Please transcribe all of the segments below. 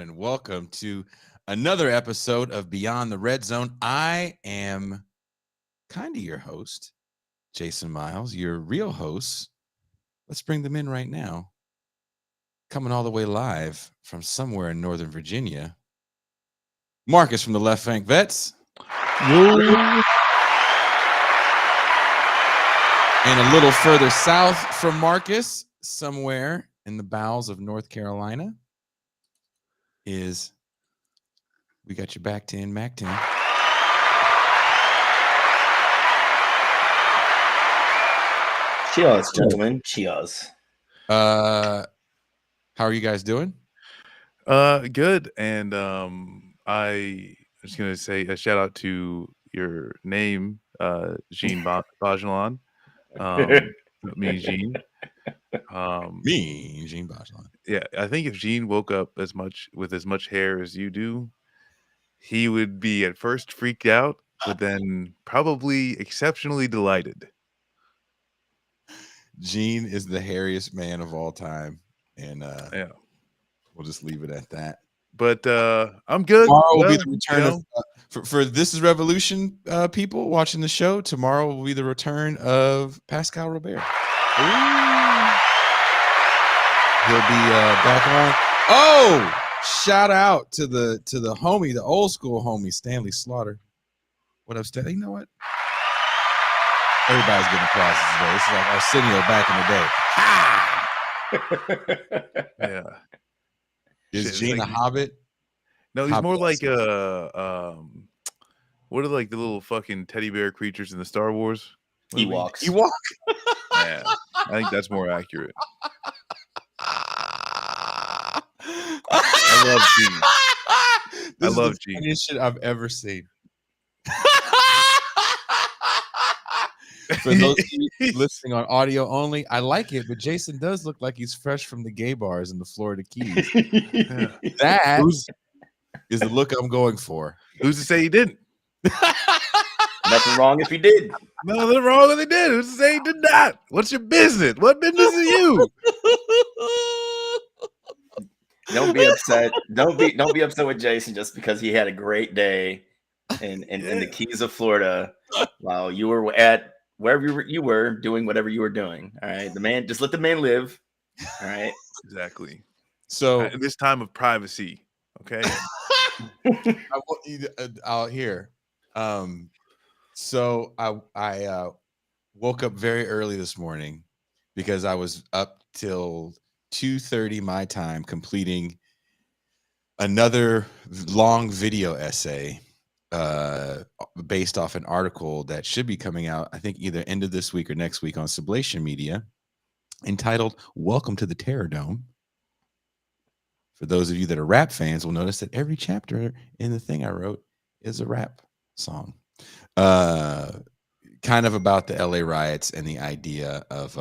and welcome to another episode of Beyond the Red Zone. I am kind of your host, Jason Miles, your real host. Let's bring them in right now. Coming all the way live from somewhere in Northern Virginia, Marcus from the Left Flank Vets. And a little further south from Marcus, somewhere in the bowels of North Carolina, is we got your back 10, Mac 10. Cheers, gentlemen. Cheers. How are you guys doing? Good. And I was gonna say a shout out to your name, Djene Bajalan. Me, Djene. Me, Djene Bajalan. Yeah, I think if Djene woke up with as much hair as you do, he would be at first freaked out, but then probably exceptionally delighted. Djene is the hairiest man of all time, and yeah, we'll just leave it at that. But I'm good. Tomorrow will be the return of for This Is Revolution people watching the show. Tomorrow will be the return of Pascal Robert. He'll be back on. Oh, shout out to the homie, the old school homie, Stanley Slaughter. What up, Stanley? You know what? Everybody's getting applause today. This is like Arsenio back in the day. Yeah. Is Djene a hobbit? No, he's Hobbit more like what are like the little fucking teddy bear creatures in the Star Wars? Ewoks. Ewok. Yeah, I think that's more accurate. I love Djene. I love Djene. The funniest shit I've ever seen. For those of you listening on audio only, I like it, but Jason does look like he's fresh from the gay bars in the Florida Keys. That is the look I'm going for. Who's to say he didn't? Nothing wrong if he did. Nothing wrong if he did. Who's to say he did not? What's your business? What business is you? Don't be upset. Don't be upset with Jason just because he had a great day in the Keys of Florida while you were at wherever you were doing whatever you were doing. All right, just let the man live. All right, exactly. So at this time of privacy, okay. I'll hear. So I woke up very early this morning because I was up till 2:30 my time completing another long video essay based off an article that should be coming out, I think either end of this week or next week on Sublation Media, entitled "Welcome to the Terror Dome." For those of you that are rap fans will notice that every chapter in the thing I wrote is a rap song. Kind of about the LA riots and the idea of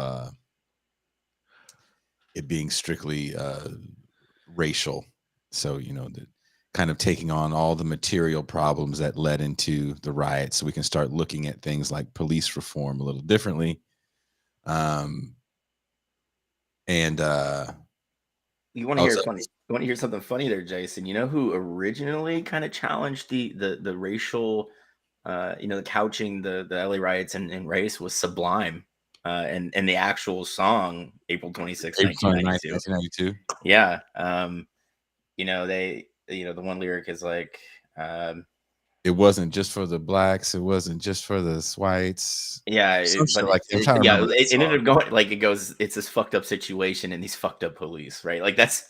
it being strictly racial. So, the kind of taking on all the material problems that led into the riots, so we can start looking at things like police reform a little differently. And you want to hear funny? You want to hear something funny there, Jason? You know who originally kind of challenged the racial, the couching the LA riots and race was Sublime, and the actual song April 26th, 1992. Yeah, the one lyric is like, it wasn't just for the blacks, it wasn't just for the whites. Yeah, it ended up going like it goes. It's this fucked up situation and these fucked up police, right? Like that's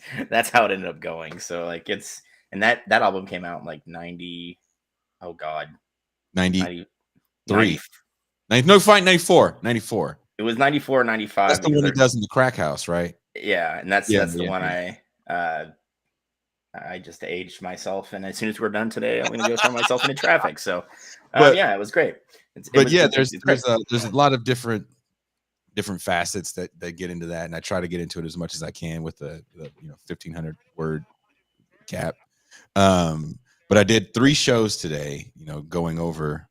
how it ended up going. So like that album came out in like 90. Oh God, 93. 94. 94. It was 94 or 95. That's the one he does in the crack house, right? Yeah, and that's the one I just aged myself, and as soon as we're done today, I'm gonna go throw myself into traffic. So, it was great. There's a lot of different facets that get into that, and I try to get into it as much as I can with the 1,500 word cap. But I did 3 shows today, going over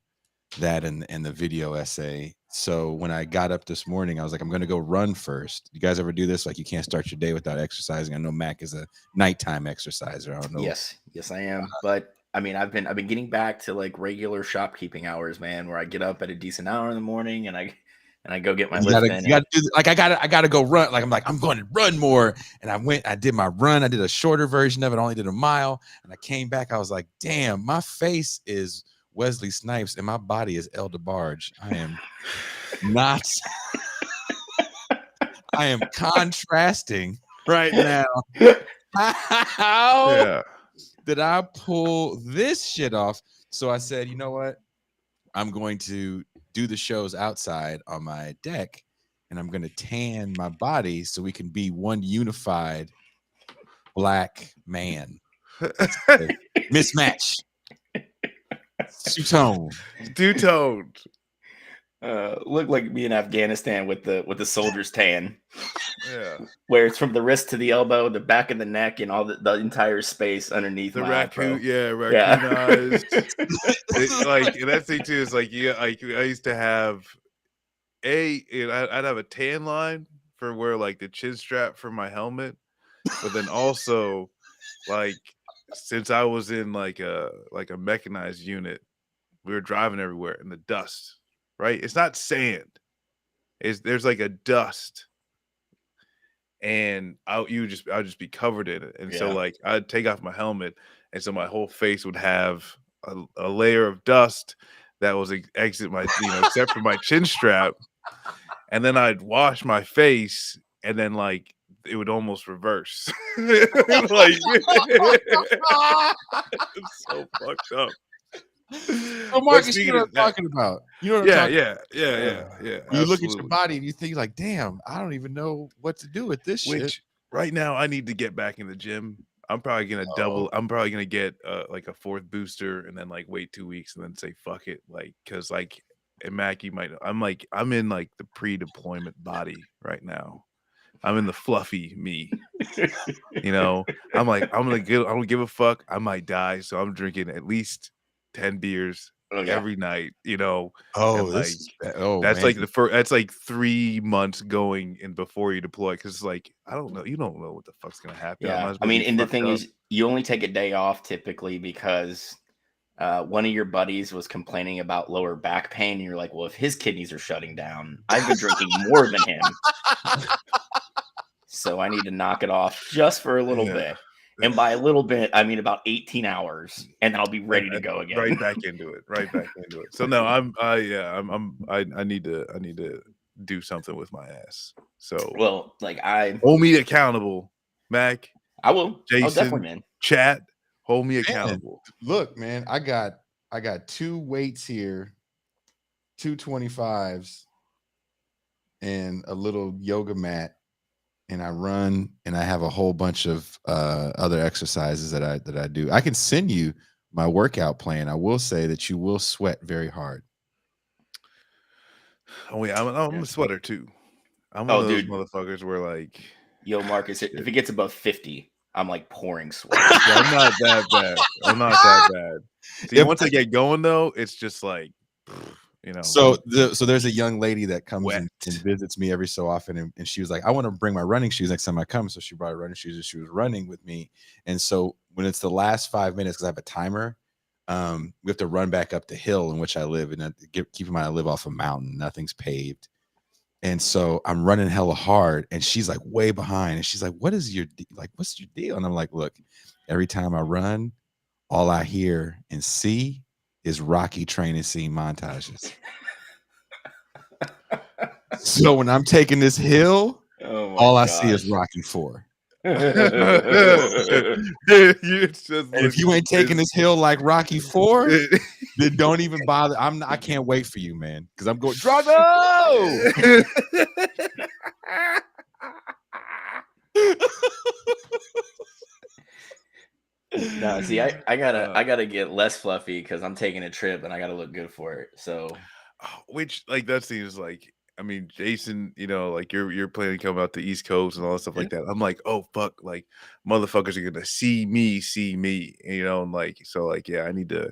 that and the video essay. So when I got up this morning, I was like, I'm going to go run first. You guys ever do this? Like, you can't start your day without exercising. I know Mac is a nighttime exerciser. I don't know. Yes, I am. But I mean, I've been getting back to like regular shopkeeping hours, man, where I get up at a decent hour in the morning and I go get my lift in. You gotta do, like, I gotta go run. Like, I'm going to run more. And I did my run. I did a shorter version of it. I only did a mile. And I came back. I was like, damn, my face is Wesley Snipes and my body is El DeBarge. I am not. I am contrasting right now. How did I pull this shit off? So I said, you know what? I'm going to do the shows outside on my deck, and I'm going to tan my body so we can be one unified black man. Mismatch. Two-toned. Look like me in Afghanistan with the soldier's tan. Yeah, where it's from the wrist to the elbow, the back of the neck, and all the entire space underneath the my raccoon. afro. Raccoon eyes. Like, and that thing too is like, like I used to have I'd have a tan line for where like the chin strap for my helmet, but then also like since I was in like a mechanized unit, we were driving everywhere in the dust. Right? It's not sand. There's like a dust, and I'll just be covered in it. And so like I'd take off my helmet, and so my whole face would have a layer of dust that was exit my except for my chin strap, and then I'd wash my face, and then like it would almost reverse. Like it's so fucked up. So Marcus, you know what I'm talking about. You know what I'm talking about. Yeah. When you look at your body and you think like, damn, I don't even know what to do with this shit. Right now I need to get back in the gym. I'm probably gonna double. I'm probably gonna get like a 4th booster and then like wait 2 weeks and then say fuck it, like because like and Mac, you might. I'm in like the pre-deployment body right now. I'm in the fluffy me. I'm like I don't give a fuck. I might die, so I'm drinking at least 10 beers every night. That's man. Like the first. That's like 3 months going in before you deploy, because like I don't know. You don't know what the fuck's gonna happen. Yeah, I mean, and the thing is, you only take a day off typically because one of your buddies was complaining about lower back pain, and you're like, well, if his kidneys are shutting down, I've been drinking more than him. So I need to knock it off just for a little bit. And by a little bit, I mean about 18 hours, and I'll be ready to go again. Right back into it. So no, I need to do something with my ass. So hold me accountable, Mac. I will. Jason, definitely, man. Chat, hold me accountable. Look, man, I got 2 weights here, 2 25s, and a little yoga mat. And I run, and I have a whole bunch of other exercises that I do. I can send you my workout plan. I will say that you will sweat very hard. Oh yeah, I'm a sweater too. I'm one of those motherfuckers where like, yo, Marcus, if it gets above 50, I'm like pouring sweat. Yeah, I'm not that bad. See, once I get going though, it's just like, So there's a young lady that comes and visits me every so often, and she was like, I want to bring my running shoes next time I come. So she brought her running shoes, and she was running with me. And so when it's the last 5 minutes, because I have a timer, we have to run back up the hill in which I live. And keep in mind, I live off a mountain, nothing's paved. And so I'm running hella hard, and she's like way behind, and she's like, what's your deal? And I'm like, look, every time I run, all I hear and see is Rocky training scene montages. So when I'm taking this hill, all I see is Rocky 4. And if you ain't taking this hill like Rocky 4, then don't even bother. I can't wait for you, man, because I'm going Drago. No, see, I gotta get less fluffy because I'm taking a trip and I gotta look good for it. So, which like that seems like, I mean, Jason, like you're planning to come out the East Coast and all that stuff like that. I'm like, oh fuck, like motherfuckers are gonna see me, and like so, like I need to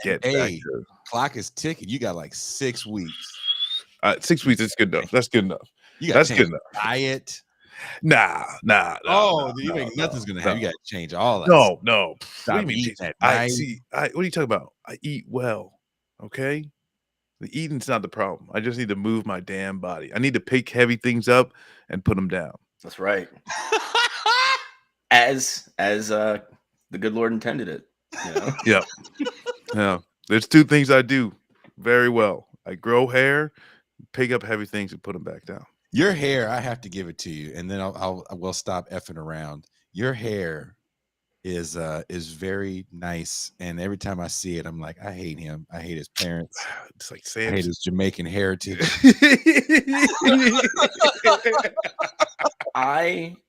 get back to. Clock is ticking. You got like 6 weeks. 6 weeks is good enough. That's good enough. You got That's to good change enough. diet. Nah. Nothing's gonna happen. You got to change all that. No. What do Stop you mean? eating at night. What are you talking about? I eat well. Okay. The eating's not the problem. I just need to move my damn body. I need to pick heavy things up and put them down. That's right. As the good Lord intended it. You know? Yep. Yeah. There's two things I do very well. I grow hair, pick up heavy things, and put them back down. Your hair, I have to give it to you, and then we'll stop effing around. Your hair is very nice, and every time I see it, I'm like, I hate him. I hate his parents. It's like I hate his Jamaican heritage.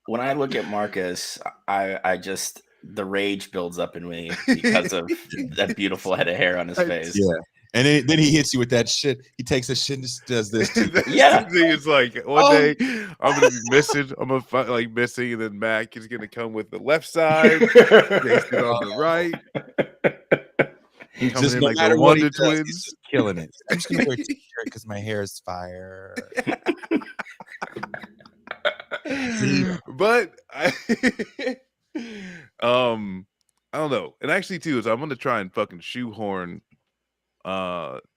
When I look at Marcus, I just the rage builds up in me because of that beautiful head of hair on his face. Yeah. And then he hits you with that shit. He takes a shit and just does this to you. Yeah. It's like one day I'm gonna be missing. I'm gonna find like missing, and then Mac is gonna come with the left side, Jason on the right. He's Coming just in no like matter the what he Wonder does, he's Twins. just killing it. I'm just gonna wear a t-shirt because my hair is fire. But I don't know. And actually too is I'm gonna try and fucking shoehorn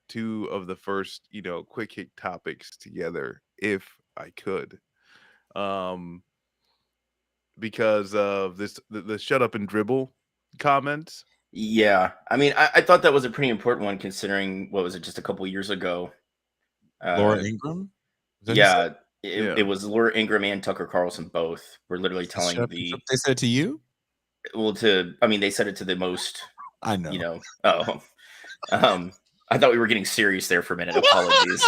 two of the first, quick hit topics together if I could. Because of the shut up and dribble comments. Yeah. I mean, I thought that was a pretty important one considering what was it just a couple years ago. Laura Ingraham? Yeah. It was Laura Ingraham and Tucker Carlson both were literally telling they said it to you? Well, they said it to the most. I know. I thought we were getting serious there for a minute. Apologies.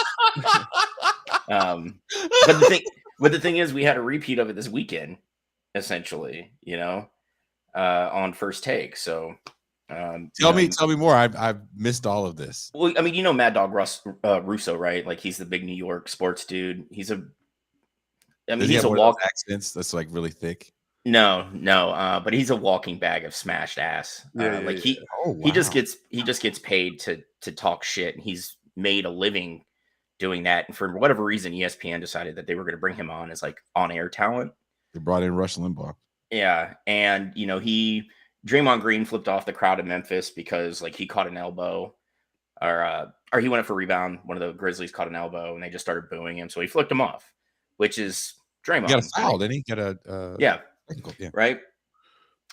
But the thing is, we had a repeat of it this weekend, essentially. On First Take. So, tell me more. I've missed all of this. Well, I mean, Mad Dog Russo, right? Like he's the big New York sports dude. He's a accents that's like really thick. No, but he's a walking bag of smashed ass. He just gets paid to talk shit, and he's made a living doing that. And for whatever reason, ESPN decided that they were going to bring him on as like on-air talent. They brought in Rush Limbaugh. Yeah, and Draymond Green flipped off the crowd in Memphis because like he caught an elbow, or he went up for a rebound. One of the Grizzlies caught an elbow, and they just started booing him, so he flicked him off, which is Draymond. He got a foul, didn't he? Got a yeah. Right.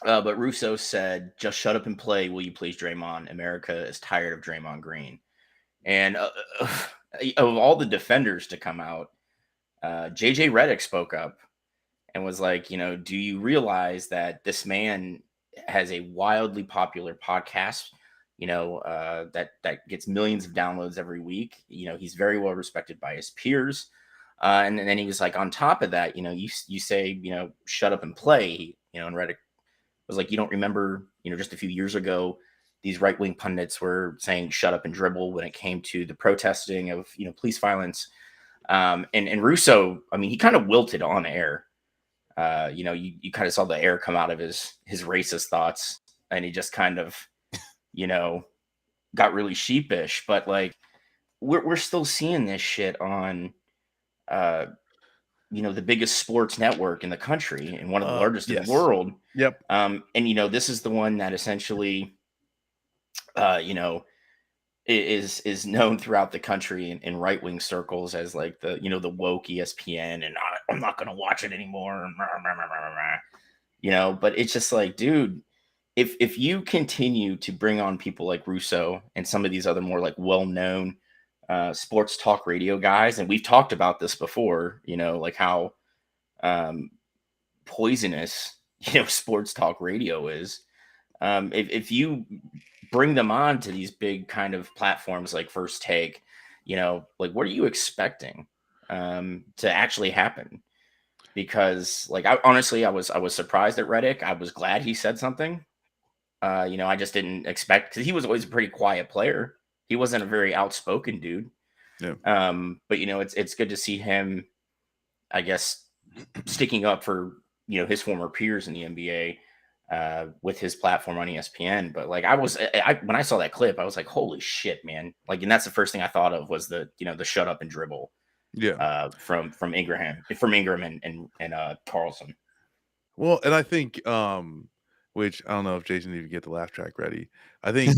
But Russo said, "Just shut up and play, will you please, Draymond? America is tired of Draymond Green." And of all the defenders to come out, JJ Redick spoke up and was like, do you realize that this man has a wildly popular podcast, that gets millions of downloads every week. He's very well respected by his peers. And then he was like, on top of that, you say, shut up and play, and Redick was like, you don't remember, just a few years ago, these right-wing pundits were saying shut up and dribble when it came to the protesting of, police violence. And Russo, I mean, he kind of wilted on air. You kind of saw the air come out of his racist thoughts, and he just kind of, got really sheepish. But like, we're still seeing this shit on, the biggest sports network in the country and one of the largest in the world. Yep. And this is the one that essentially, is known throughout the country in right-wing circles as like the the woke ESPN, and I'm not gonna watch it anymore. But it's just like, dude, if you continue to bring on people like Russo and some of these other more like well-known sports talk radio guys, and we've talked about this before, like how poisonous sports talk radio is. If you bring them on to these big kind of platforms like First Take, like what are you expecting to actually happen? Because like I was surprised at Redick. I was glad he said something. I just didn't expect, because he was always a pretty quiet player. He wasn't a very outspoken dude. Yeah. But it's good to see him, I guess, sticking up for his former peers in the NBA. with his platform on ESPN. But like when I saw that clip, I was like, holy shit, man. Like, and that's the first thing I thought of was the shut up and dribble. Yeah. From Ingram and Carlson. Well, and I think which I don't know if Jason need to get the laugh track ready. I think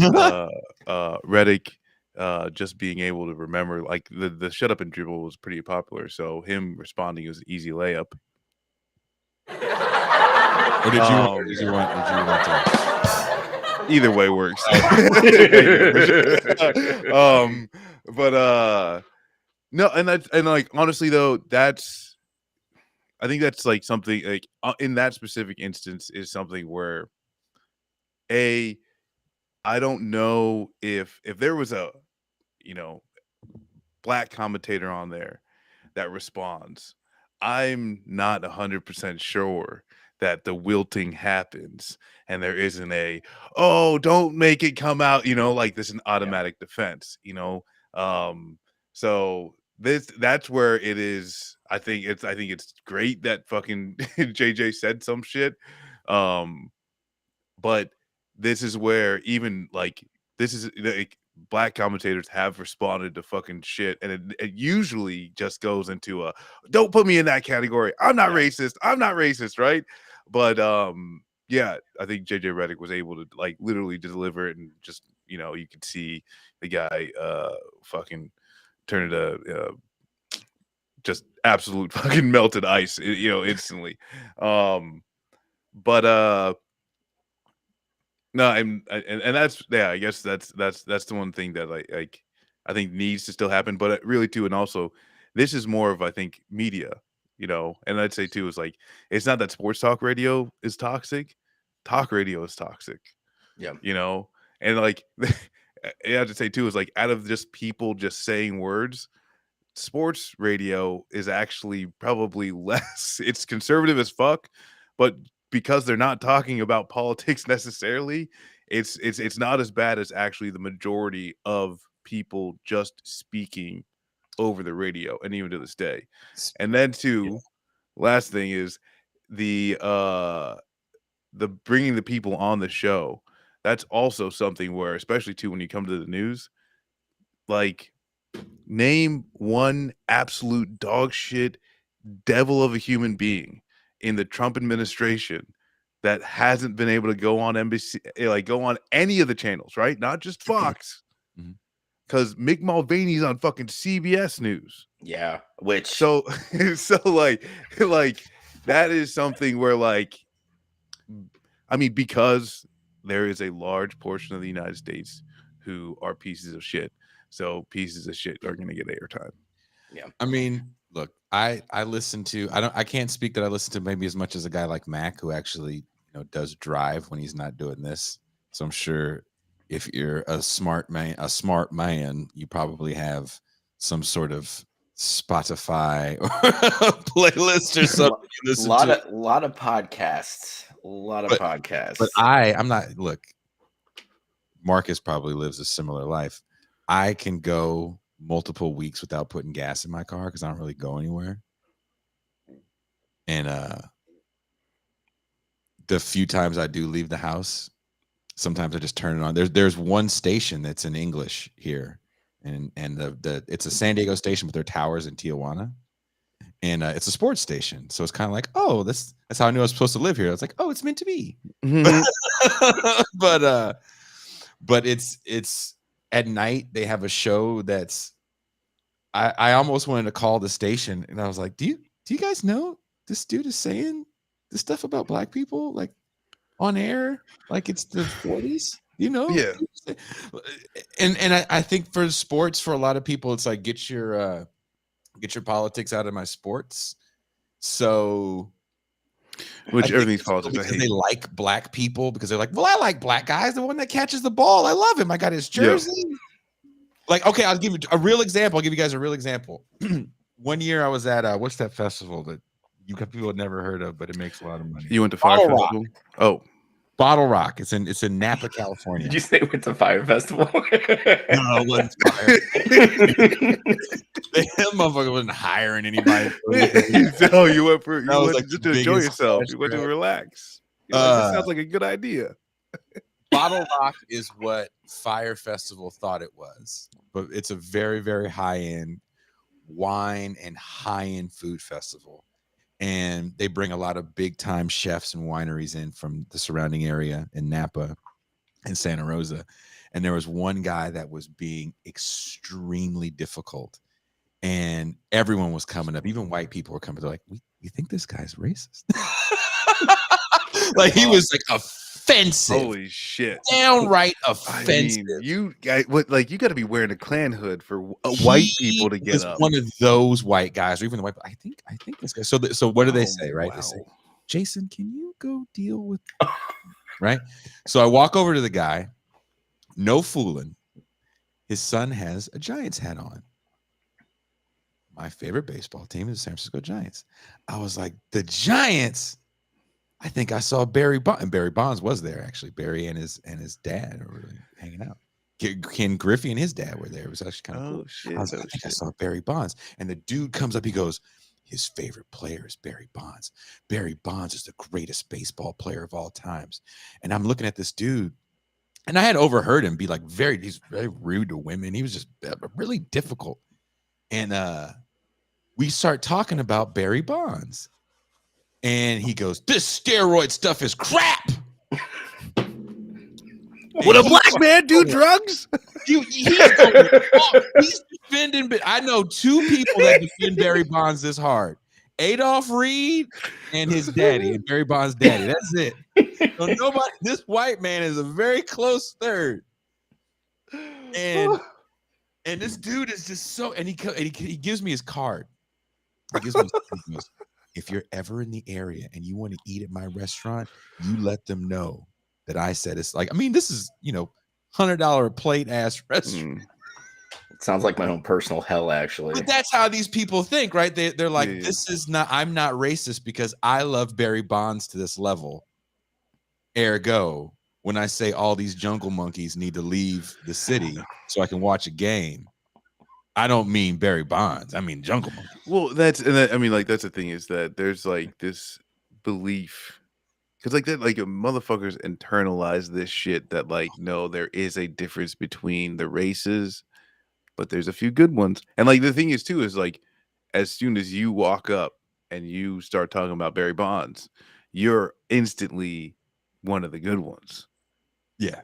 Redick just being able to remember, like the shut up and dribble was pretty popular, so him responding was an easy layup. Or did you want to? Either way works. But no, and like honestly though, I think that's like something like in that specific instance is something where I don't know if there was a black commentator on there that responds, I'm not 100% sure that the wilting happens and there isn't don't make it come out, like this an automatic defense, so that's where it is. I think it's great that fucking JJ said some shit, but this is where even like this is like black commentators have responded to fucking shit, and it usually just goes into don't put me in that category. I'm not racist, right? But yeah, I think JJ Redick was able to like literally deliver it, and just you could see the guy fucking turn into just absolute fucking melted ice, instantly. But no, and that's I guess that's the one thing that I think needs to still happen, but really too, and also this is more of I think media, and I'd say too is like it's not that sports talk radio is toxic, talk radio is toxic, and like I have to say too is like out of just people just saying words, sports radio is actually probably less. It's conservative as fuck, but because they're not talking about politics necessarily, it's not as bad as actually the majority of people just speaking over the radio, and even to this day. And then last thing is the bringing the people on the show. That's also something where, especially too, when you come to the news, like name one absolute dog shit devil of a human being in the Trump administration that hasn't been able to go on NBC, like go on any of the channels, right? Not just Fox, because Mick Mulvaney's on fucking CBS News. Yeah, which so like that is something where like, I mean, because there is a large portion of the United States who are pieces of shit. So pieces of shit are going to get airtime. Yeah. I mean, look, I listen to, I can't speak that I listen to maybe as much as a guy like Mac, who actually, does drive when he's not doing this. So I'm sure if you're a smart man, you probably have some sort of Spotify or playlist or something. A lot of podcasts. But I'm not, look, Marcus probably lives a similar life. I can go multiple weeks without putting gas in my car because I don't really go anywhere. And the few times I do leave the house, sometimes I just turn it on. There's one station that's in English here, and it's a San Diego station, but their towers in Tijuana, and it's a sports station. So it's kind of like, oh, that's how I knew I was supposed to live here. I was like, oh, it's meant to be. But it's at night. They have a show that's. I almost wanted to call the station, and I was like, do you guys know this dude is saying this stuff about black people like on air, like it's the 40s, Yeah. And I think for sports, for a lot of people, it's like get your politics out of my sports. So which everything's politics. Because they like black people, because they're like, well, I like black guys. The one that catches the ball, I love him. I got his jersey. Yeah. Like, okay, I'll give you a real example. I'll give you guys a real example. One year I was at what's that festival that people had never heard of, but it makes a lot of money. You went to Fire Festival? Oh, Bottle Rock. It's in Napa, California. Did you say went to Fire Festival? No, it wasn't Fire. That motherfucker wasn't hiring anybody. No, you went to enjoy yourself. You went to relax. That sounds like a good idea. Bottle Rock is what Fire Festival thought it was, but it's a very, very high-end wine and high-end food festival. And they bring a lot of big-time chefs and wineries in from the surrounding area in Napa and Santa Rosa. And there was one guy that was being extremely difficult. And everyone was coming up. Even white people were coming. They're like, "You think this guy's racist?" Like he was like offensive. Holy shit! Downright offensive. I mean, you got to be wearing a Klan hood for white people to get up. One of those white guys, or even the white. I think this guy. So what do they say? Right? Wow. They say, "Jason, can you go deal with?" Right. So I walk over to the guy. No fooling. His son has a Giants hat on. My favorite baseball team is the San Francisco Giants. I was like, the Giants? I think I saw Barry Bonds. And Barry Bonds was there, actually. Barry and his dad are really hanging out. Ken Griffey and his dad were there. It was actually kind of cool. Shit. I was like, I think I saw Barry Bonds. And the dude comes up, he goes, his favorite player is Barry Bonds. Barry Bonds is the greatest baseball player of all times. And I'm looking at this dude, and I had overheard him be like he's very rude to women. He was just really difficult. And we start talking about Barry Bonds. And he goes, "This steroid stuff is crap." Would a black man do drugs? He's defending. I know two people that defend Barry Bonds this hard: Adolph Reed and his daddy, and Barry Bonds' daddy. That's it. So nobody. This white man is a very close third, and this dude is just so. And he gives me his card. He gives me his card. He goes, "If you're ever in the area and you want to eat at my restaurant, you let them know that I said it's like." I mean, this is $100 plate ass restaurant. It sounds like my own personal hell, actually. But that's how these people think, right? They're like, this is not. I'm not racist because I love Barry Bonds to this level. Ergo, when I say all these jungle monkeys need to leave the city so I can watch a game, I don't mean Barry Bonds. I mean jungle monkeys. Well, that's the thing is that there's like this belief, because motherfuckers internalize this shit that no, there is a difference between the races, but there's a few good ones. And the thing is too is as soon as you walk up and you start talking about Barry Bonds, you're instantly one of the good ones. Yeah.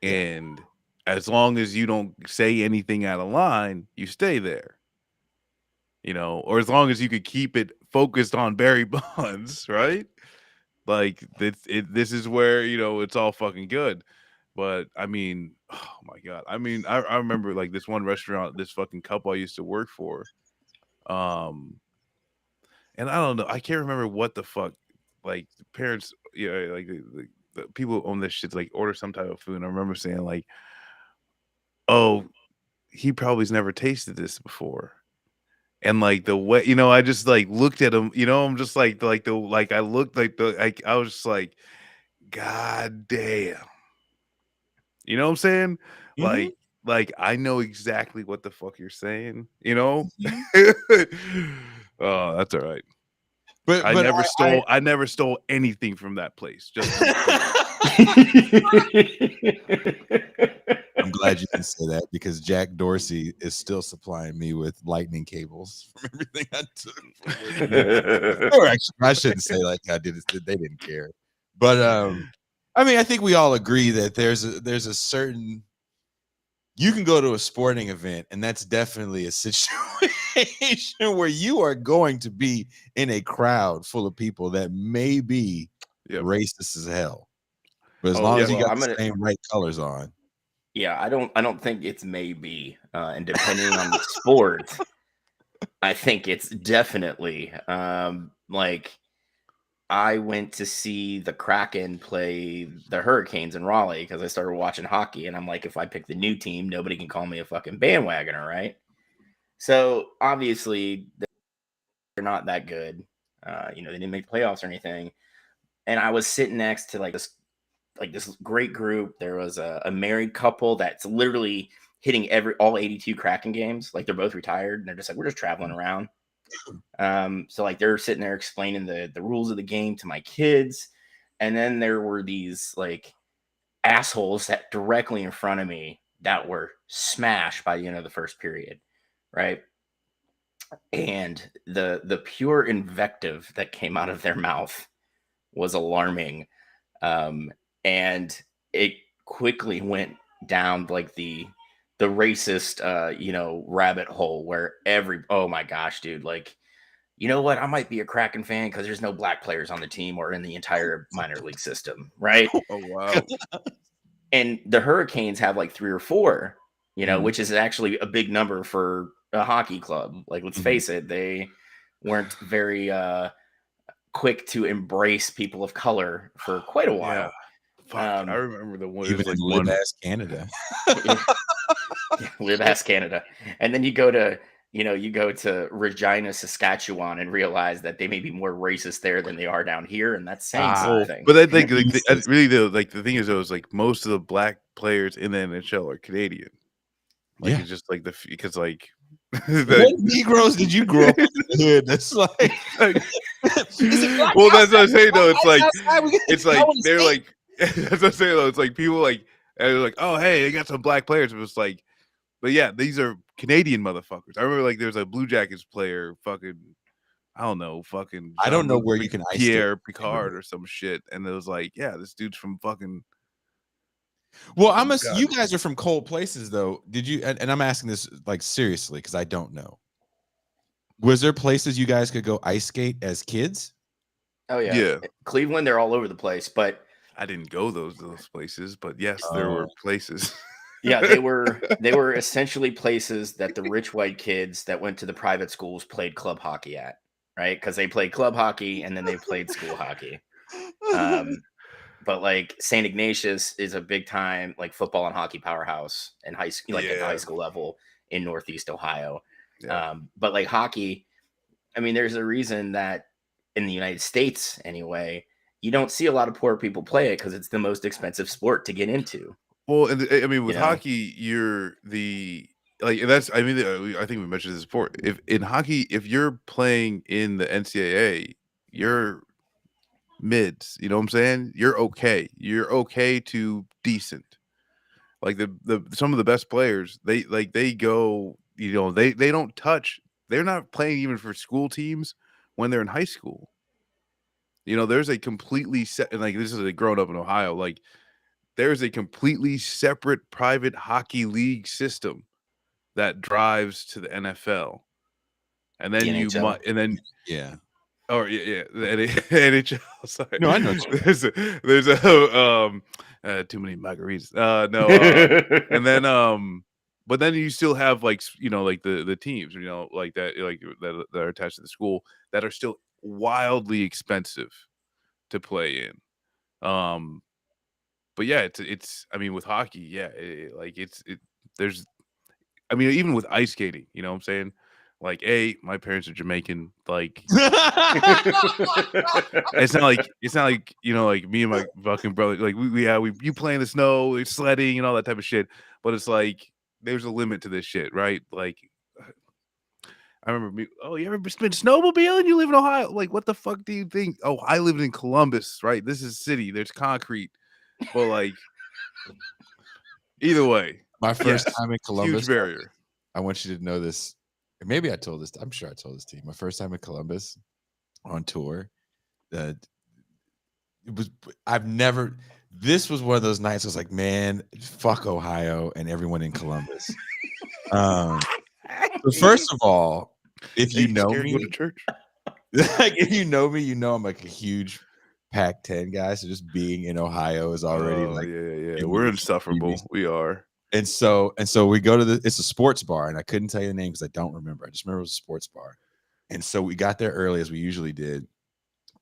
And as long as you don't say anything out of line, you stay there. Or as long as you could keep it focused on Barry Bonds, right? This is where, it's all fucking good. But I mean, oh my God. I mean, I remember this one restaurant, this fucking couple I used to work for. And I don't know. I can't remember what the fuck, the parents, the people who own this shit's order some type of food. And I remember saying oh, he probably's never tasted this before. And the way, I just looked at him, I'm just I looked I was just like, God damn. You know what I'm saying? Mm-hmm. I know exactly what the fuck you're saying, Mm-hmm. Oh, that's all right. But I never stole anything from that place. Just I'm glad you didn't say that, because Jack Dorsey is still supplying me with lightning cables from everything I took. Or actually, I shouldn't say I did it. They didn't care. But I mean, I think we all agree that there's a certain. You can go to a sporting event, and that's definitely a situation where you are going to be in a crowd full of people that may be racist as hell. But as long as you got the same right colors on. Yeah, I don't think it's maybe. And depending on the sport, I think it's definitely I went to see the Kraken play the Hurricanes in Raleigh because I started watching hockey, and I'm like, if I pick the new team, nobody can call me a fucking bandwagoner, right? So obviously they're not that good. They didn't make playoffs or anything. And I was sitting next to this great group. There was a married couple that's literally hitting all 82 Kraken games. They're both retired, and they're just we're just traveling around. So they're sitting there explaining the rules of the game to my kids. And then there were these like assholes that directly in front of me that were smashed by the end of the first period, right? And the pure invective that came out of their mouth was alarming. And it quickly went down like the racist rabbit hole where oh my gosh, dude, like, you know what, I might be a Kraken fan because there's no black players on the team or in the entire minor league system, right? Oh wow. And the Hurricanes have like 3 or 4, which is actually a big number for a hockey club. Like, let's face it, they weren't very quick to embrace people of color for quite a while. Yeah. Fuck, I remember the one. Even like live-ass Canada. Live-ass Canada. And then you go to Regina, Saskatchewan, and realize that they may be more racist there than they are down here, and that's saying something. But I think really the thing is, though, is like most of the black players in the NHL are Canadian. Like, it's just like because like what Negroes did you grow up in the hood? That's like, well, that's what I'm saying though. It's like they're like, that's what I'm saying though. It's like people like, and they're like, oh hey, they got some black players. It was like, but yeah, these are Canadian motherfuckers. I remember like there's a Blue Jackets player, fucking, I don't know, fucking. I don't know where you can Pierre Picard or some shit, and it was like, yeah, this dude's from fucking. Well, you guys are from cold places, though. Did you? And I'm asking this like seriously because I don't know. Was there places you guys could go ice skate as kids? Oh yeah. Cleveland, they're all over the place, but I didn't go those places. But yes, there were places. Yeah, they were essentially places that the rich white kids that went to the private schools played club hockey at, right? Because they played club hockey and then they played school hockey. But like St. Ignatius is a big time like football and hockey powerhouse in high school, like at the high school level in Northeast Ohio. Yeah. But like hockey, I mean, there's a reason that in the United States anyway, you don't see a lot of poor people play it because it's the most expensive sport to get into. Well, I mean, with hockey, you're that's. I mean, I think we mentioned this before. If in hockey, if you're playing in the NCAA, you're mids. You know what I'm saying? You're okay. You're okay to decent. Like the some of the best players, they go. You know, they don't touch. They're not playing even for school teams when they're in high school. You know, there's a completely set. Like this is growing up in Ohio. Like there's a completely separate private hockey league system that drives to the NFL, and then the NHL. Sorry, no, I know. There's too many margaritas. And then but then you still have like like the teams like that are attached to the school that are still wildly expensive to play in. But yeah, it's I mean with hockey, there's I mean even with ice skating, you know what I'm saying? Like, my parents are Jamaican. Like, it's not like like me and my fucking brother. Like, you play in the snow, it's sledding, and all that type of shit. But it's like there's a limit to this shit, right? Like, I remember you ever been snowmobiling? You live in Ohio? Like, what the fuck do you think? Oh, I lived in Columbus, right? This is city. There's concrete. But like, either way, my first time in Columbus, huge barrier. I want you to know this. Maybe I told this. I'm sure I told this to you. My first time in Columbus on tour. This was one of those nights I was like, man, fuck Ohio and everyone in Columbus. But first of all, if you know me, go to church. Like if you know me, you know I'm like a huge Pac-10 guy. So just being in Ohio is already we're insufferable. We are. And so we go to it's a sports bar, and I couldn't tell you the name because I don't remember. I just remember it was a sports bar. And so we got there early as we usually did.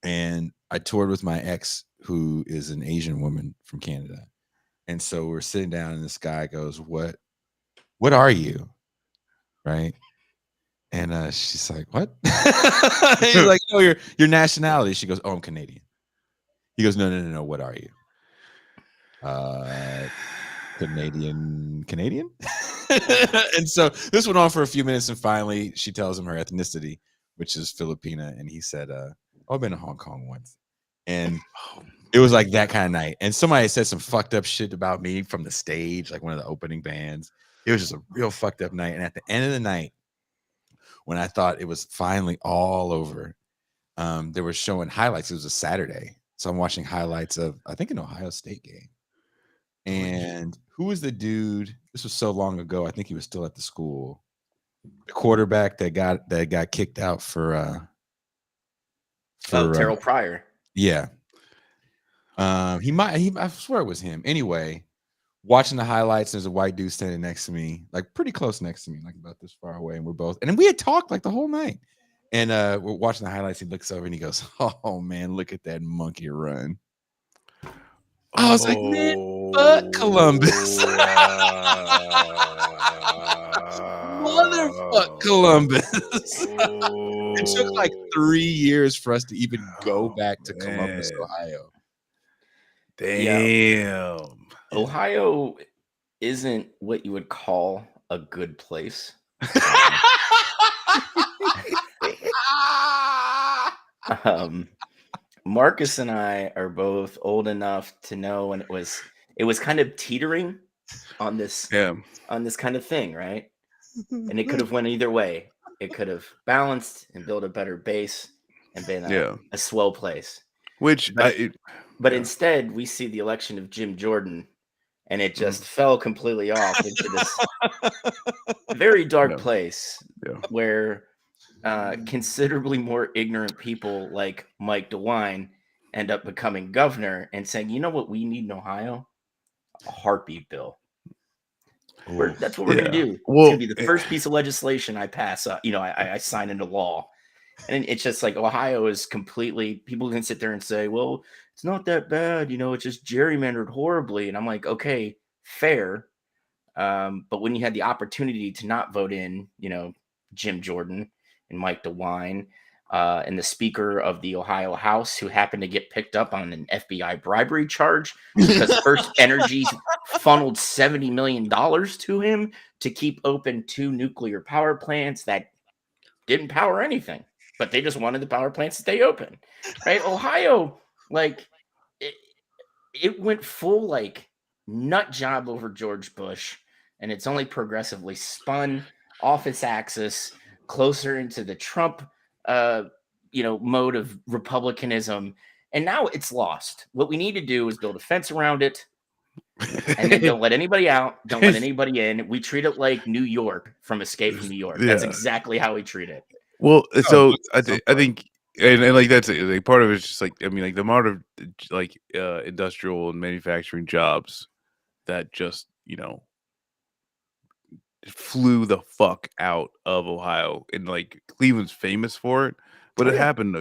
And I toured with my ex, who is an Asian woman from Canada. And so we're sitting down, and this guy goes, What are you? Right. And she's like, what? He's like, oh, your nationality. She goes, oh, I'm Canadian. He goes, no. What are you? Canadian. And so this went on for a few minutes, and finally she tells him her ethnicity, which is Filipina. And he said, I've been to Hong Kong once. And It was like that kind of night. And somebody said some fucked up shit about me from the stage, like one of the opening bands. It was just a real fucked up night. And at the end of the night, when I thought it was finally all over, they were showing highlights. It was a Saturday. So I'm watching highlights of, I think, an Ohio State game. And who was the dude? This was so long ago. I think he was still at the school. The quarterback that got kicked out for Terrell Pryor. Yeah. I swear it was him. Anyway, watching the highlights, there's a white dude standing next to me, like pretty close next to me, like about this far away. And then we had talked like the whole night. And we're watching the highlights. He looks over and he goes, "Oh man, look at that monkey run." I was like, "Man, fuck Columbus." Motherfuck Columbus. It took like 3 years for us to even go back to Columbus, Ohio. Damn. Yeah. Ohio isn't what you would call a good place. Marcus and I are both old enough to know when it was kind of teetering on this kind of thing, right? And it could have went either way. It could have balanced and built a better base and been a swell place. But instead, we see the election of Jim Jordan, and it just fell completely off into this very dark place where considerably more ignorant people like Mike DeWine end up becoming governor and saying, you know what we need in Ohio? A heartbeat bill. That's what we're going to do. It's going to be the first piece of legislation I pass. I sign into law. And it's just like Ohio is completely, people can sit there and say, well, it's not that bad. It's just gerrymandered horribly. And I'm like, okay, fair. But when you had the opportunity to not vote in, Jim Jordan and Mike DeWine and the Speaker of the Ohio House, who happened to get picked up on an FBI bribery charge because First Energy funneled $70 million to him to keep open 2 nuclear power plants that didn't power anything, but they just wanted the power plants to stay open, right? Ohio, like, it went full, like, nut job over George Bush, and it's only progressively spun off its axis closer into the Trump, mode of republicanism, and now it's lost. What we need to do is build a fence around it, and then don't let anybody out, don't let anybody in. We treat it like New York from Escape from New York. That's exactly how we treat it. Well, so I think, and like that's it. Like part of it's just like, I mean, like the amount of like industrial and manufacturing jobs that just flew the fuck out of Ohio, and like Cleveland's famous for it, but it happened,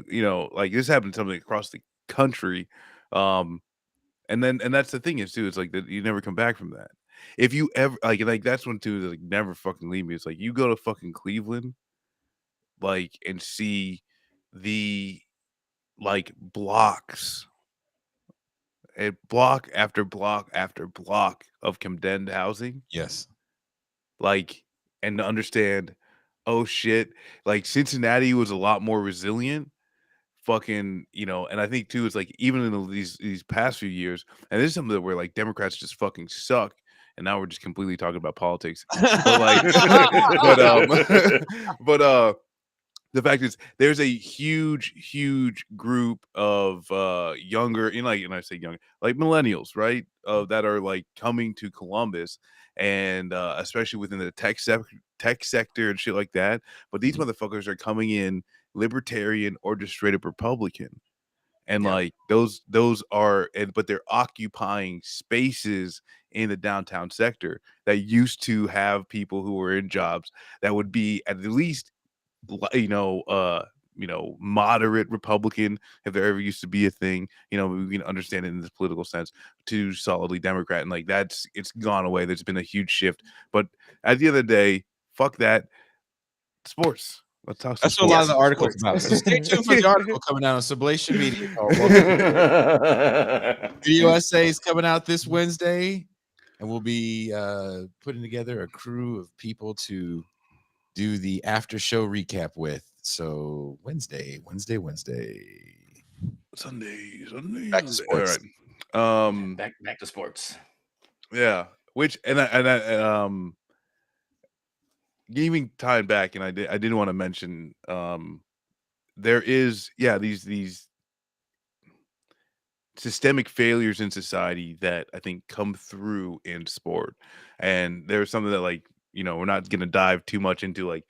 like this happened something across the country, and that's the thing is too, it's like that you never come back from that. If you ever like that's one too, like never fucking leave me. It's like you go to fucking Cleveland, like, and see the like blocks and block after block after block of condemned housing. Yes. Like, and to understand, oh shit, like Cincinnati was a lot more resilient. Fucking, and I think too, it's like even in these past few years, and this is something that where like Democrats just fucking suck, and now we're just completely talking about politics. But like, but the fact is, there's a huge group of younger, and I say young, like millennials, right? That are like coming to Columbus, and especially within the tech sector and shit like that. But these motherfuckers are coming in libertarian or just straight up Republican, and like those are, but they're occupying spaces in the downtown sector that used to have people who were in jobs that would be at least moderate Republican, if there ever used to be a thing, we can understand it in this political sense, to solidly Democrat. And like it's gone away. There's been a huge shift. But at the end of the day, fuck that. Sports. Let's talk some That's what sports. a lot of the articles about. So stay tuned for the article coming out on Sublation Media. The USA is coming out this Wednesday, and we'll be putting together a crew of people to do the after show recap with. So Wednesday. Sunday. Back to All sports. right. Back to sports. Yeah. Which giving time back, and I did want to mention there is these systemic failures in society that I think come through in sport. And there's something that, like, we're not going to dive too much into, like,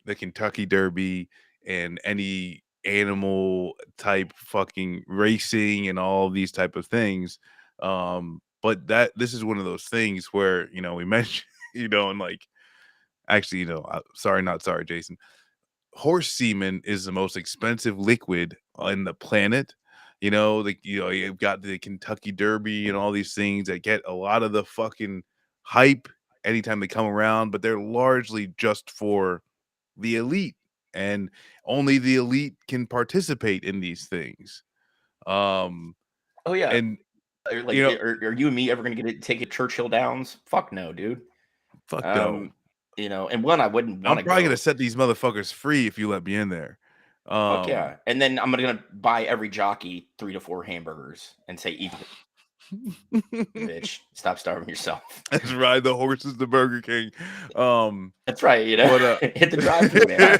the Kentucky Derby and any animal type fucking racing and all these type of things. But this is one of those things where, we mentioned, and like, actually, not sorry, Jason. Horse semen is the most expensive liquid on the planet. You've got the Kentucky Derby and all these things that get a lot of the fucking hype anytime they come around, but they're largely just for the elite, and only the elite can participate in these things. Oh yeah. And Are you and me ever gonna take it Churchill Downs? Fuck no, dude. fuck no. And one, I wouldn't want to I'm probably go. gonna set these motherfuckers free if you let me in there. Fuck yeah. And then I'm gonna buy every jockey 3 to 4 hamburgers and say, eat bitch, stop starving yourself. Let's ride the horses to Burger King. That's right, hit the drive-through, man.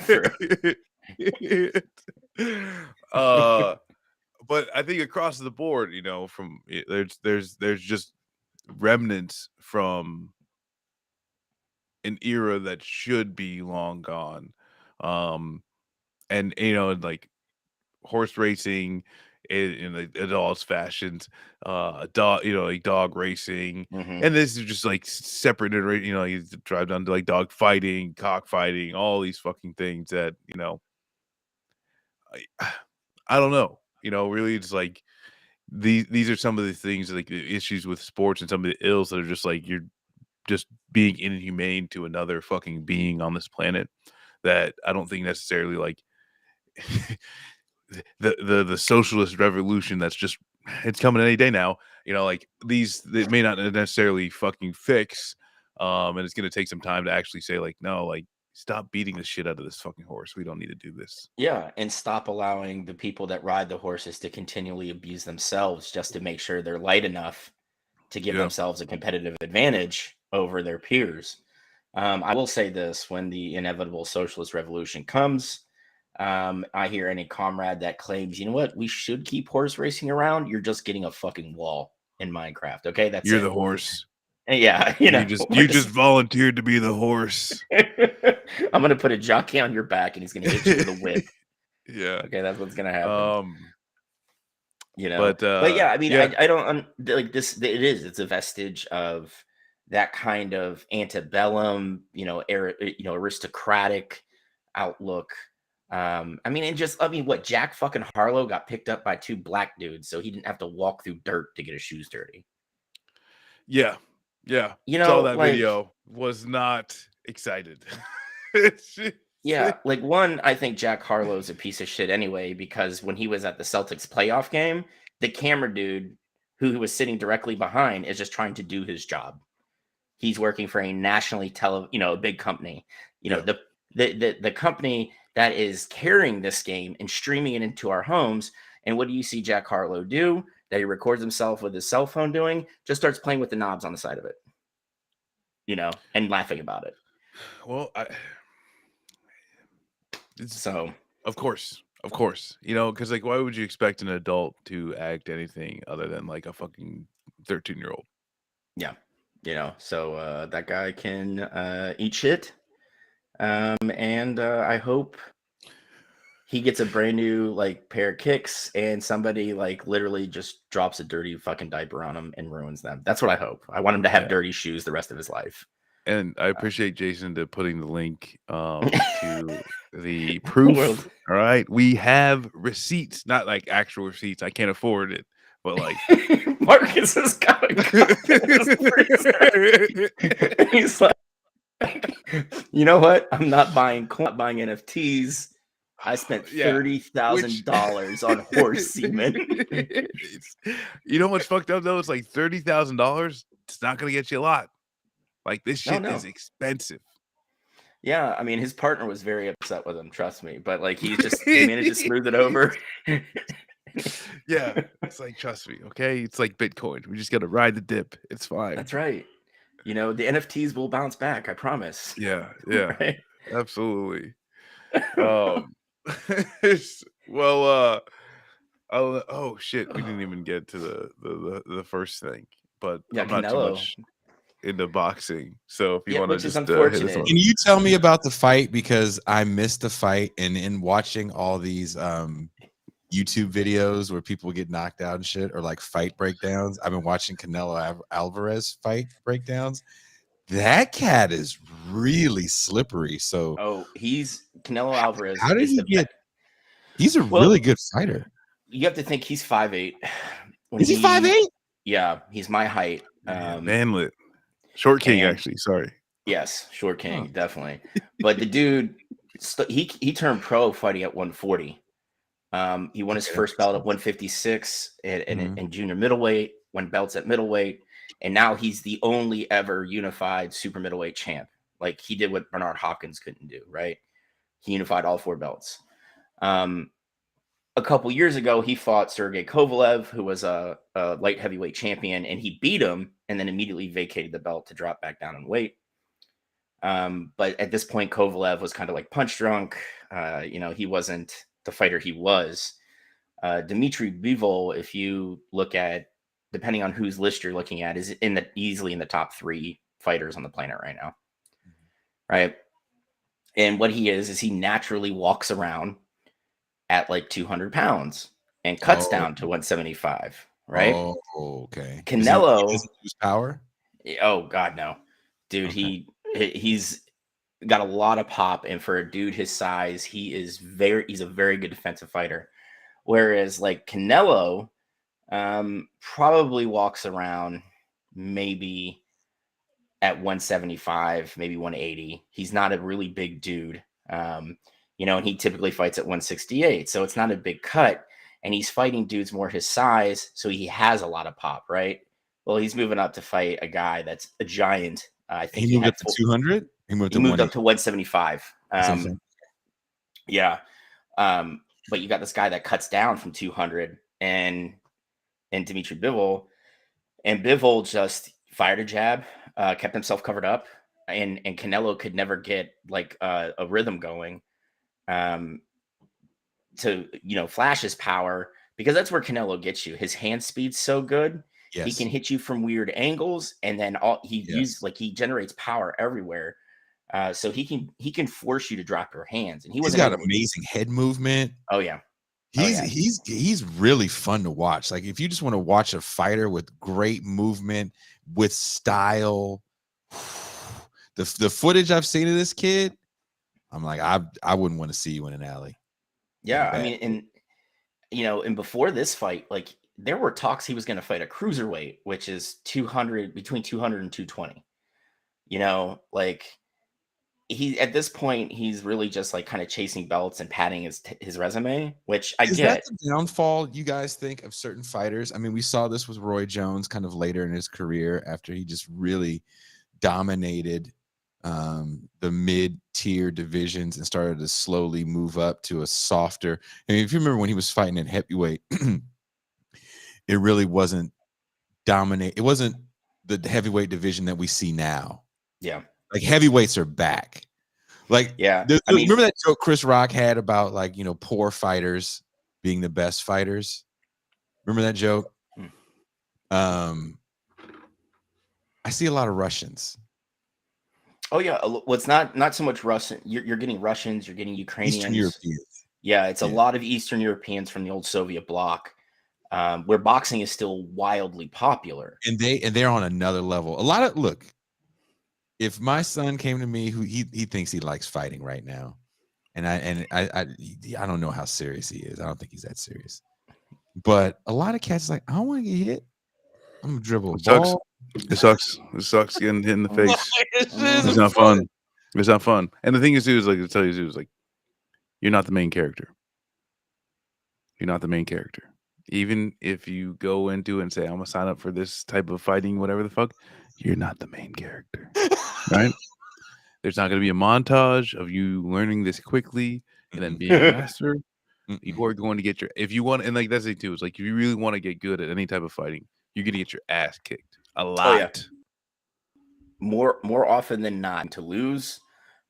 But I think across the board, from there's just remnants from an era that should be long gone. And like horse racing in the adults fashions, dog, like dog racing. Mhm. And this is just like separate, you drive down to like dog fighting, cockfighting, all these fucking things that, I don't know, really it's like these are some of the things, like the issues with sports and some of the ills that are just like, you're just being inhumane to another fucking being on this planet that I don't think necessarily like the socialist revolution that's just, it's coming any day now, like these, they may not necessarily fucking fix, and it's going to take some time to actually say, like, no, like, stop beating the shit out of this fucking horse. We don't need to do this. Yeah, and stop allowing the people that ride the horses to continually abuse themselves just to make sure they're light enough to give themselves a competitive advantage over their peers. I will say this: when the inevitable socialist revolution comes, I hear any comrade that claims, you know what, we should keep horse racing around, you're just getting a fucking wall in Minecraft. Okay, that's You're it. the horse. Yeah, you just volunteered to be the horse. I'm gonna put a jockey on your back and he's gonna hit you with a whip. Yeah. Okay, that's what's gonna happen. But yeah, I mean, I don't like this. It's a vestige of that kind of antebellum, aristocratic outlook. I mean, what, Jack fucking Harlow got picked up by 2 black dudes, so he didn't have to walk through dirt to get his shoes dirty. Yeah. Saw that video, was not excited. Yeah, like, one, I think Jack Harlow's a piece of shit anyway, because when he was at the Celtics playoff game, the camera dude who was sitting directly behind is just trying to do his job. He's working for a nationally a big company. The company that is carrying this game and streaming it into our homes. And what do you see Jack Harlow do? That he records himself with his cell phone doing? Just starts playing with the knobs on the side of it. And laughing about it. Well, of course, because like, why would you expect an adult to act anything other than like a fucking 13-year-old? Yeah, so that guy can eat shit, and I hope he gets a brand new like pair of kicks, and somebody like literally just drops a dirty fucking diaper on him and ruins them. That's what I hope. I want him to have dirty shoes the rest of his life. And I appreciate Jason to putting the link to the proof. All right, we have receipts, not like actual receipts. I can't afford it, but like Marcus has got a He's like, you know what? I'm not buying NFTs. I spent $30,000 on horse semen. You know what's fucked up though? It's like $30,000. It's not gonna get you a lot. Like, this shit is expensive. Yeah, I mean, his partner was very upset with him, trust me. But like, he managed to smooth it over. Yeah, it's like, trust me, okay? It's like Bitcoin. We just got to ride the dip. It's fine. That's right. The NFTs will bounce back. I promise. Yeah, Right? absolutely. Well, oh shit, we didn't even get to the first thing, but Yeah, I'm not too Canelo. much into boxing. So if you want to which is just hit us unfortunate. on Can you tell me about the fight, because I missed the fight, and in watching all these YouTube videos where people get knocked out and shit, or like fight breakdowns. I've been watching Canelo Alvarez fight breakdowns. That cat is really slippery. So He's Canelo Alvarez how did is he the get? He's a Well, really good fighter. You have to think he's 5'8". Is he 5'8"? Yeah, he's my height. Manlet. Short King, and- actually. Sorry. Yes, Short King, definitely. But the dude, he turned pro fighting at 140. He won his first belt at 156 in junior middleweight, won belts at middleweight, and now he's the only ever unified super middleweight champ. Like, he did what Bernard Hopkins couldn't do, right? He unified all 4 belts. A couple years ago, he fought Sergey Kovalev, who was a light heavyweight champion, and he beat him and then immediately vacated the belt to drop back down in weight. But at this point, Kovalev was kind of like punch drunk. He wasn't the fighter he was. Dmitry Bivol, if you look at, depending on whose list you're looking at, is easily in the top 3 fighters on the planet right now. Right. And what he is he naturally walks around at like 200 pounds and cuts down to 175. Right. Oh, okay. Canelo doesn't lose power. Oh God, no, dude. Okay. He's got a lot of pop, and for a dude his size, he's a very good defensive fighter. Whereas like Canelo, probably walks around maybe at 175, maybe 180. He's not a really big dude, and he typically fights at 168, so it's not a big cut. And he's fighting dudes more his size, so he has a lot of pop, right? Well, he's moving up to fight a guy that's a giant. I think he moved up to 200. He moved up to 175. Yeah. But you got this guy that cuts down from 200 and Dmitry Bivol, and Bivol just fired a jab, kept himself covered up, and Canelo could never get like a rhythm going to flash his power, because that's where Canelo gets you. His hand speed's so good. Yes. He can hit you from weird angles, and then he generates power everywhere. So he can force you to drop your hands, and he's got amazing head movement. Oh yeah. He's really fun to watch. Like, if you just want to watch a fighter with great movement, with style, the footage I've seen of this kid, I'm like, I wouldn't want to see you in an alley. Yeah, I mean, and before this fight, like, there were talks he was going to fight a cruiserweight, which is 200, between 200 and 220. Like, he, at this point, he's really just like kind of chasing belts and padding his resume, which I get. Is that the downfall, you guys think, of certain fighters? I mean, we saw this with Roy Jones kind of later in his career, after he just really dominated the mid-tier divisions and started to slowly move up to a softer. I mean, if you remember when he was fighting at heavyweight, it really wasn't dominate. It wasn't the heavyweight division that we see now. Yeah. Like, heavyweights are back. Like, yeah. Remember that joke Chris Rock had about, like, poor fighters being the best fighters? Remember that joke? I see a lot of Russians. Oh yeah, well, it's not so much Russian. You're getting Russians, you're getting Ukrainians, Eastern Europeans. Yeah, it's a lot of Eastern Europeans from the old Soviet bloc, where boxing is still wildly popular. And they're on another level. Look, if my son came to me, who he thinks he likes fighting right now, and I don't know how serious he is. I don't think he's that serious. But a lot of cats like, I don't want to get hit. I'm gonna dribble a ball. It sucks. It sucks getting hit in the face. It's not fun. It's not fun. And the thing is, dude, to tell you, dude, like, you're not the main character. You're not the main character. Even if you go into it and say, I'm gonna sign up for this type of fighting, whatever the fuck, you're not the main character. Right? There's not gonna be a montage of you learning this quickly and then being a master. You Mm-mm. are going to get if you want, and like that's the thing too. It's like if you really want to get good at any type of fighting, you're gonna get your ass kicked a Oh yeah, lot. more often than not to lose.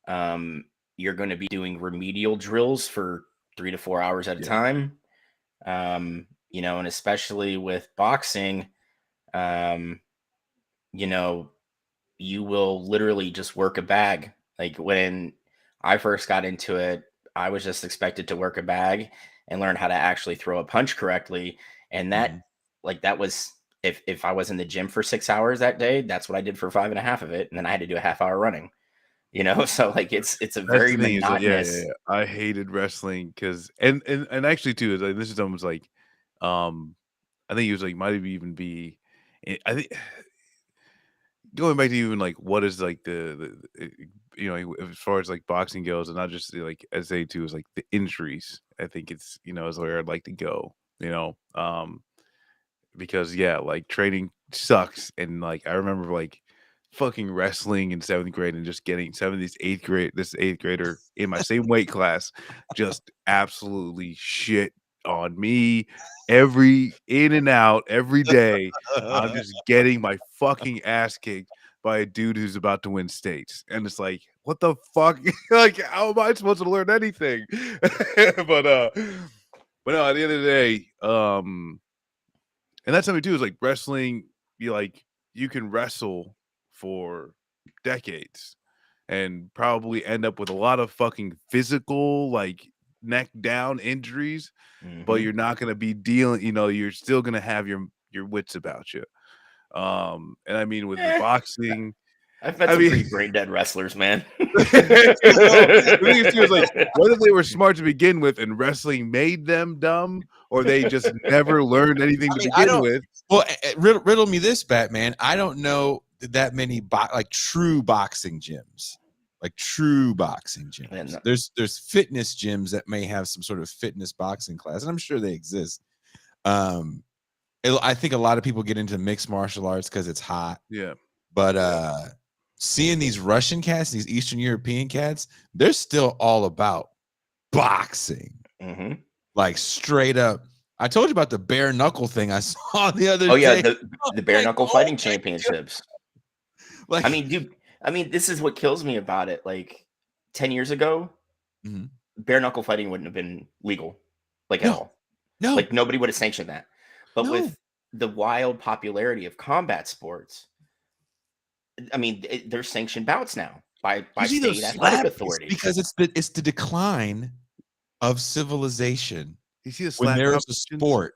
Um, you're going to be doing remedial drills for 3 to 4 hours at a Yeah. time. And especially with boxing, um, you know, you will literally just work a bag. Like when I first got into it, I was just expected to work a bag and learn how to actually throw a punch correctly. And Mm-hmm. that was if I was in the gym for 6 hours that day, that's what I did for 5.5 of it. And then I had to do a half hour running, so like it's a That's very the thing is like, monotonous. yeah. I hated wrestling because and actually too is like this is almost like, I think it was like might have even be, I think going back to even like what is like as far as like boxing goes, and not just like as they too is like the injuries. I think it's is where I'd like to go. Because yeah, like training sucks, and like I remember like fucking wrestling in 7th grade and just getting this 8th grader in my same weight class just absolutely shit on me every in and out every day. I'm just getting my fucking ass kicked by a dude who's about to win states, and it's like, what the fuck? Like, how am I supposed to learn anything? But no, at the end of the day, and that's something too is like wrestling. You can wrestle for decades and probably end up with a lot of fucking physical, like neck down injuries, but Hmm. you're not going to be dealing. You're still going to have your wits about you. And I mean, with the boxing, I've met I some mean, pretty brain dead wrestlers, man. well, the thing is too is like whether they were smart to begin with and wrestling made them dumb, or they just never learned anything I to mean, I begin don't. with. Well, riddle me this, Batman. I don't know that many like true boxing gyms, like true boxing gyms. And There's fitness gyms that may have some sort of fitness boxing class, and I'm sure they exist. Um, I think a lot of people get into mixed martial arts because it's hot, Yeah. but seeing these Russian cats, these Eastern European cats, they're still all about boxing, hmm like straight up. I told you about the bare knuckle thing I saw the other Oh yeah, day. the bare Like, knuckle oh fighting my God. championships. I Like, mean, dude. I mean, this is what kills me about it. Like 10 years ago, mhm. bare knuckle fighting wouldn't have been legal, like at No, all. no, Like nobody would have sanctioned that. But no. with the wild popularity of combat sports, I mean, there's sanctioned bouts now by You see those state athletic slap? It's authorities. because it's the decline of civilization You see the when slap there is a competitions? sport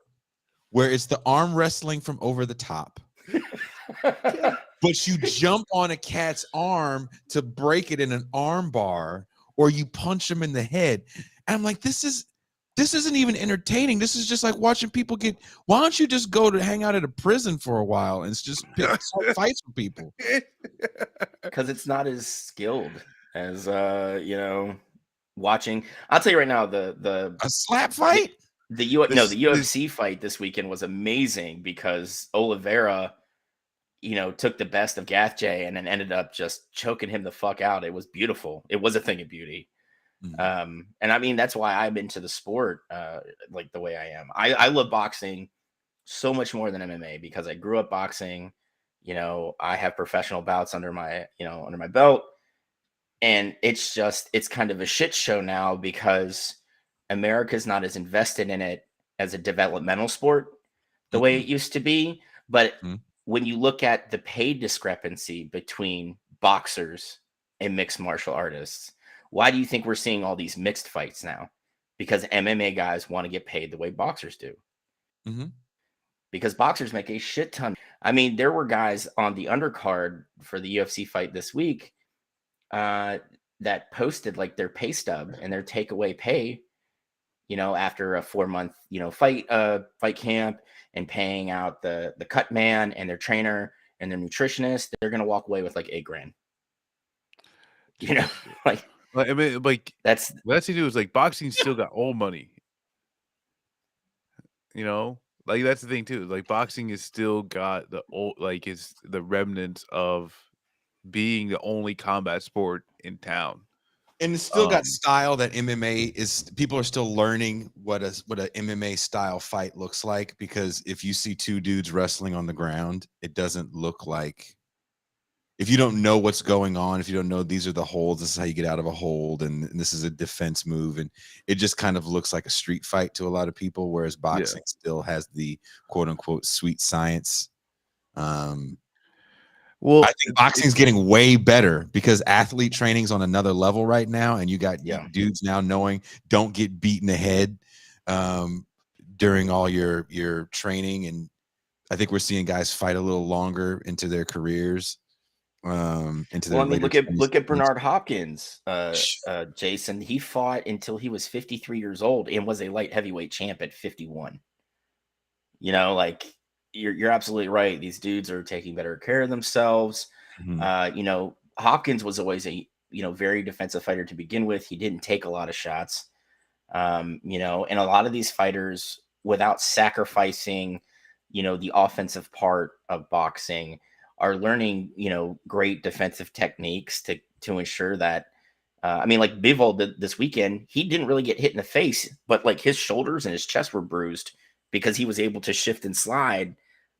where it's the arm wrestling from over the top, Yeah. but you jump on a cat's arm to break it in an arm bar, or you punch him in the head. And I'm like, this isn't even entertaining. This is just like watching people get. Why don't you just go to hang out at a prison for a while and just start fights with people? Because it's not as skilled as watching. I'll tell you right now, A slap the fight? the This UFC fight this weekend was amazing because Oliveira, took the best of Gaethje and then ended up just choking him the fuck out. It was beautiful. It was a thing of beauty. Mhm. And I mean that's why I'm into the sport like the way I am. I love boxing so much more than MMA because I grew up boxing. I have professional bouts under my belt, and it's kind of a shit show now because America's not as invested in it as a developmental sport the way it Mm-mm. used to be. But Mm. when you look at the pay discrepancy between boxers and mixed martial artists, why do you think we're seeing all these mixed fights now? Because MMA guys want to get paid the way boxers do. Mhm. Because boxers make a shit ton. I mean, there were guys on the undercard for the UFC fight this week uh, that posted like their pay stub and their takeaway pay, after a 4 month, fight camp and paying out the cut man and their trainer and their nutritionist, they're gonna walk away with like 8 grand. You know, like I mean, like that's what that's to do is like boxing still got old money. Like that's the thing too. Like boxing is still got the old, like it's the remnants of being the only combat sport in town. And it's still got style that MMA is. People are still learning what a MMA style fight looks like, because if you see two dudes wrestling on the ground, it doesn't look like. If you don't know what's going on, if you don't know these are the holds, this is how you get out of a hold, and this is a defense move, and it just kind of looks like a street fight to a lot of people, whereas boxing still has the quote unquote sweet science. Well, I think boxing's getting way better because athlete training's on another level right now, and you got dudes now knowing don't get beat in the head during all your training, and I think we're seeing guys fight a little longer into their careers. Into their look at Bernard Hopkins, Jason. He fought until he was 53 years old and was a light heavyweight champ at 51. You know, like you're absolutely right. These dudes are taking better care of themselves. You know, Hopkins was always a very defensive fighter to begin with. He didn't take a lot of shots. You know, and a lot of these fighters, without sacrificing, the offensive part of boxing, are learning, great defensive techniques to ensure that. I mean, like Bivol this weekend, he didn't really get hit in the face, but like his shoulders and his chest were bruised because he was able to shift and slide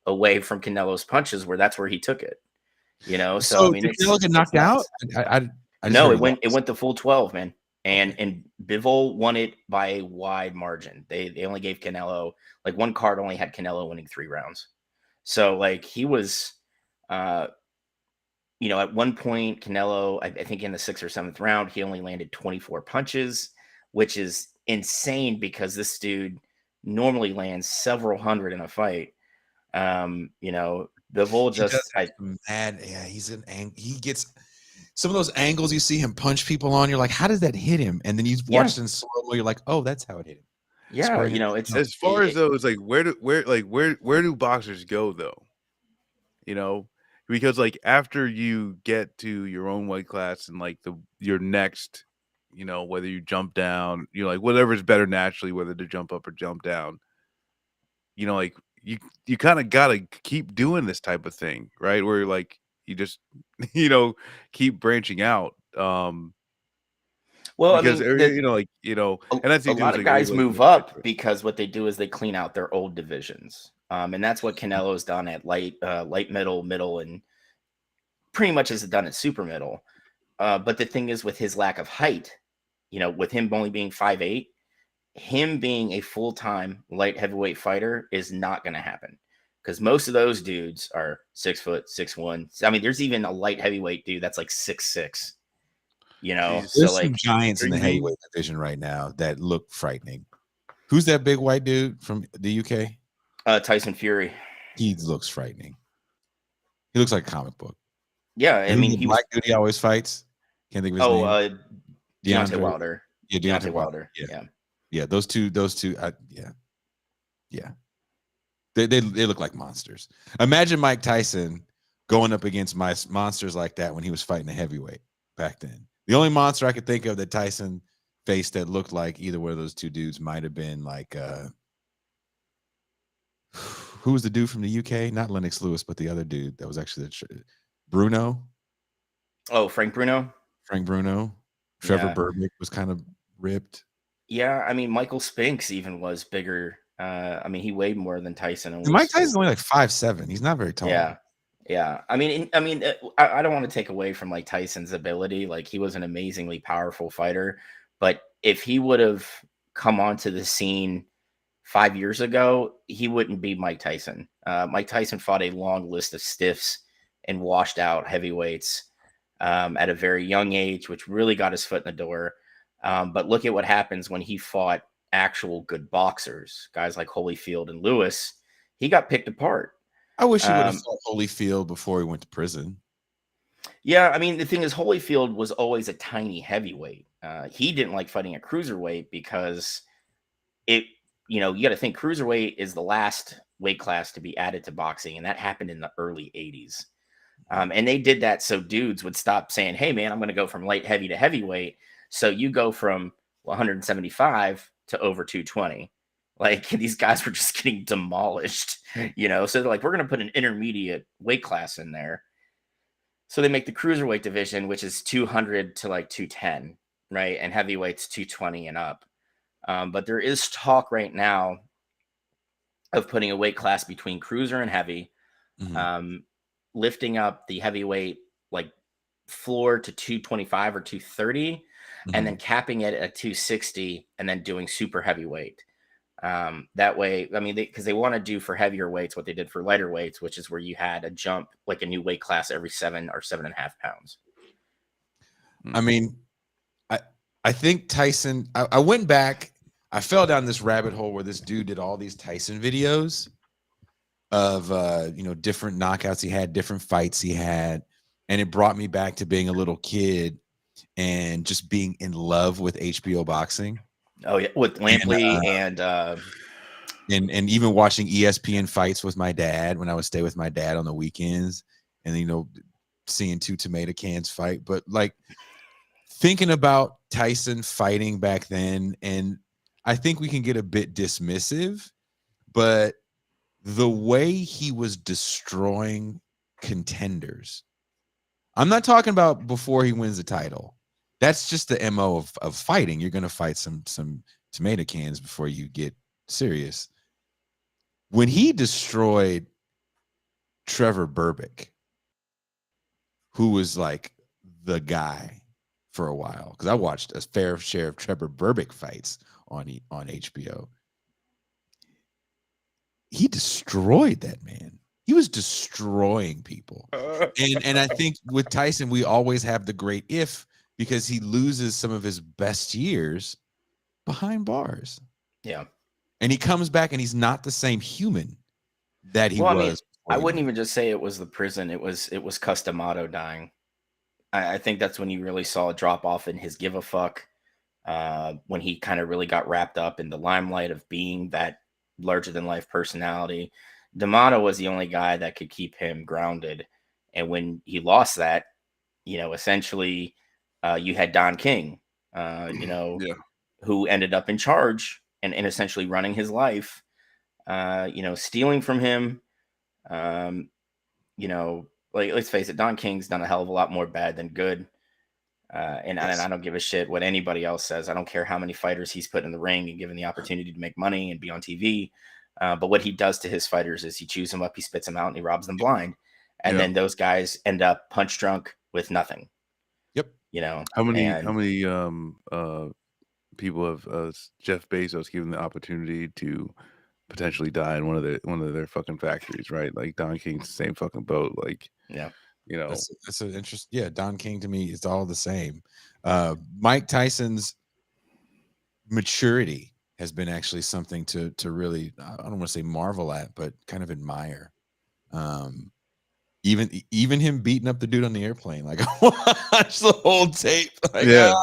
away from Canelo's punches, that's where he took it. So I mean, did Canelo get knocked out? No, it went the full 12, man. And Bivol won it by a wide margin. They only gave Canelo, like, one card only had Canelo winning 3 rounds. So like he was at one point, Canelo, I think in the 6th or 7th round, he only landed 24 punches, which is insane because this dude normally lands several hundred in a fight. Bivol just mad. Yeah, he gets some of those angles you see him punch people on. You're like, how does that hit him? And then you watch in slow mo. You're like, oh, that's how it hit him. Yeah, it's as far as though it's like where do boxers go though? Because like after you get to your own weight class and like your next, whether you jump down, like whatever's better naturally, whether to jump up or jump down, like you kind of gotta keep doing this type of thing, right? Where like you just keep branching out. Well, because I mean, and that's a lot of guys move up because what they do is they clean out their old divisions, and that's what Canelo's done at light, middle, and pretty much has done at super middle. But the thing is, with his lack of height, with him only being 5'8", him being a full-time light heavyweight fighter is not going to happen because most of those dudes are 6 foot, 6'1". I mean, there's even a light heavyweight dude that's like 6'6". There's so some giants in the heavyweight division right now that look frightening. Who's that big white dude from the UK? Tyson Fury. He looks frightening. He looks like a comic book. Yeah, I mean, he black dude he always fights. Can't think of his name. Deontay Wilder. Yeah, Deontay Wilder. Yeah. Those two. Yeah. They look like monsters. Imagine Mike Tyson going up against monsters like that when he was fighting a heavyweight back then. The only monster I could think of that Tyson faced that looked like either one of those two dudes might have been like who was the dude from the UK? Not Lennox Lewis, but the other dude that was actually Bruno. Oh, Frank Bruno. Trevor Burbick was kind of ripped. Yeah, I mean, Michael Spinks even was bigger. I mean, he weighed more than Tyson. And Mike Tyson's only like 5'7". He's not very tall. Yeah. I mean, I don't want to take away from like Tyson's ability. Like he was an amazingly powerful fighter, but if he would have come onto the scene 5 years ago, he wouldn't be Mike Tyson. Mike Tyson fought a long list of stiffs and washed out heavyweights at a very young age, which really got his foot in the door. But look at what happens when he fought actual good boxers, guys like Holyfield and Lewis. He got picked apart. I wish he would have fought Holyfield before he went to prison. Yeah, I mean, the thing is, Holyfield was always a tiny heavyweight. He didn't like fighting a cruiserweight because you got to think cruiserweight is the last weight class to be added to boxing, and that happened in the early 80s. And they did that so dudes would stop saying, hey, man, I'm going to go from light heavy to heavyweight. So you go from 175 to over 220. Like these guys were just getting demolished, so they're like, we're going to put an intermediate weight class in there. So they make the cruiserweight division, which is 200 to like 210. right? And heavyweight's 220 and up. But there is talk right now of putting a weight class between cruiser and heavy, Mhm. lifting up the heavyweight like floor to 225 or 230, and then Mhm. capping it at 260, and then doing super heavyweight. That way, I mean, because they want to do for heavier weights what they did for lighter weights, which is where you had a jump, like a new weight class every 7 or 7.5 pounds. I mean, I I think Tyson. I went back. I fell down this rabbit hole where this dude did all these Tyson videos of different knockouts he had, different fights he had, and it brought me back to being a little kid and just being in love with HBO boxing. Oh yeah, with And Lampley and and even watching ESPN fights with my dad when I would stay with my dad on the weekends, and seeing two tomato cans fight. But like thinking about Tyson fighting back then, and I think we can get a bit dismissive, but the way he was destroying contenders. I'm not talking about before he wins the title. That's just the MO of fighting. You're gonna fight some tomato cans before you get serious. When he destroyed Trevor Burbick, who was like the guy for a while, because I watched a fair share of Trevor Burbick fights on HBO. He destroyed that man. He was destroying people. And I think with Tyson, we always have the great if, because he loses some of his best years behind bars. yeah. And he comes back and he's not the same human that he Well, I mean, was before I he wouldn't went. even just say it was the prison. It was Customato dying. I think that's when you really saw a drop off in his give a fuck. When he kind of really got wrapped up in the limelight of being that larger than life personality. D'Amato was the only guy that could keep him grounded. And when he lost that, essentially, you had Don King, Yeah. who ended up in charge and essentially running his life, stealing from him. Um, like let's face it, Don King's done a hell of a lot more bad than good. And I don't give a shit what anybody else says. I don't care how many fighters he's put in the ring and given the opportunity to make money and be on TV. But what he does to his fighters is he chews them up, he spits them out, and he robs them blind. And Yeah. then those guys end up punch drunk with nothing. Yep. How And many people have Jeff Bezos given the opportunity to potentially die in one of their fucking factories, right? Like Don King's the same fucking boat. Like, yeah, That's an interest. Yeah, Don King to me is all the same. Mike Tyson's maturity has been actually something to really, I don't want to say marvel at, but kind of admire. Um, even him beating up the dude on the airplane, like I watched the whole tape. Like, yeah.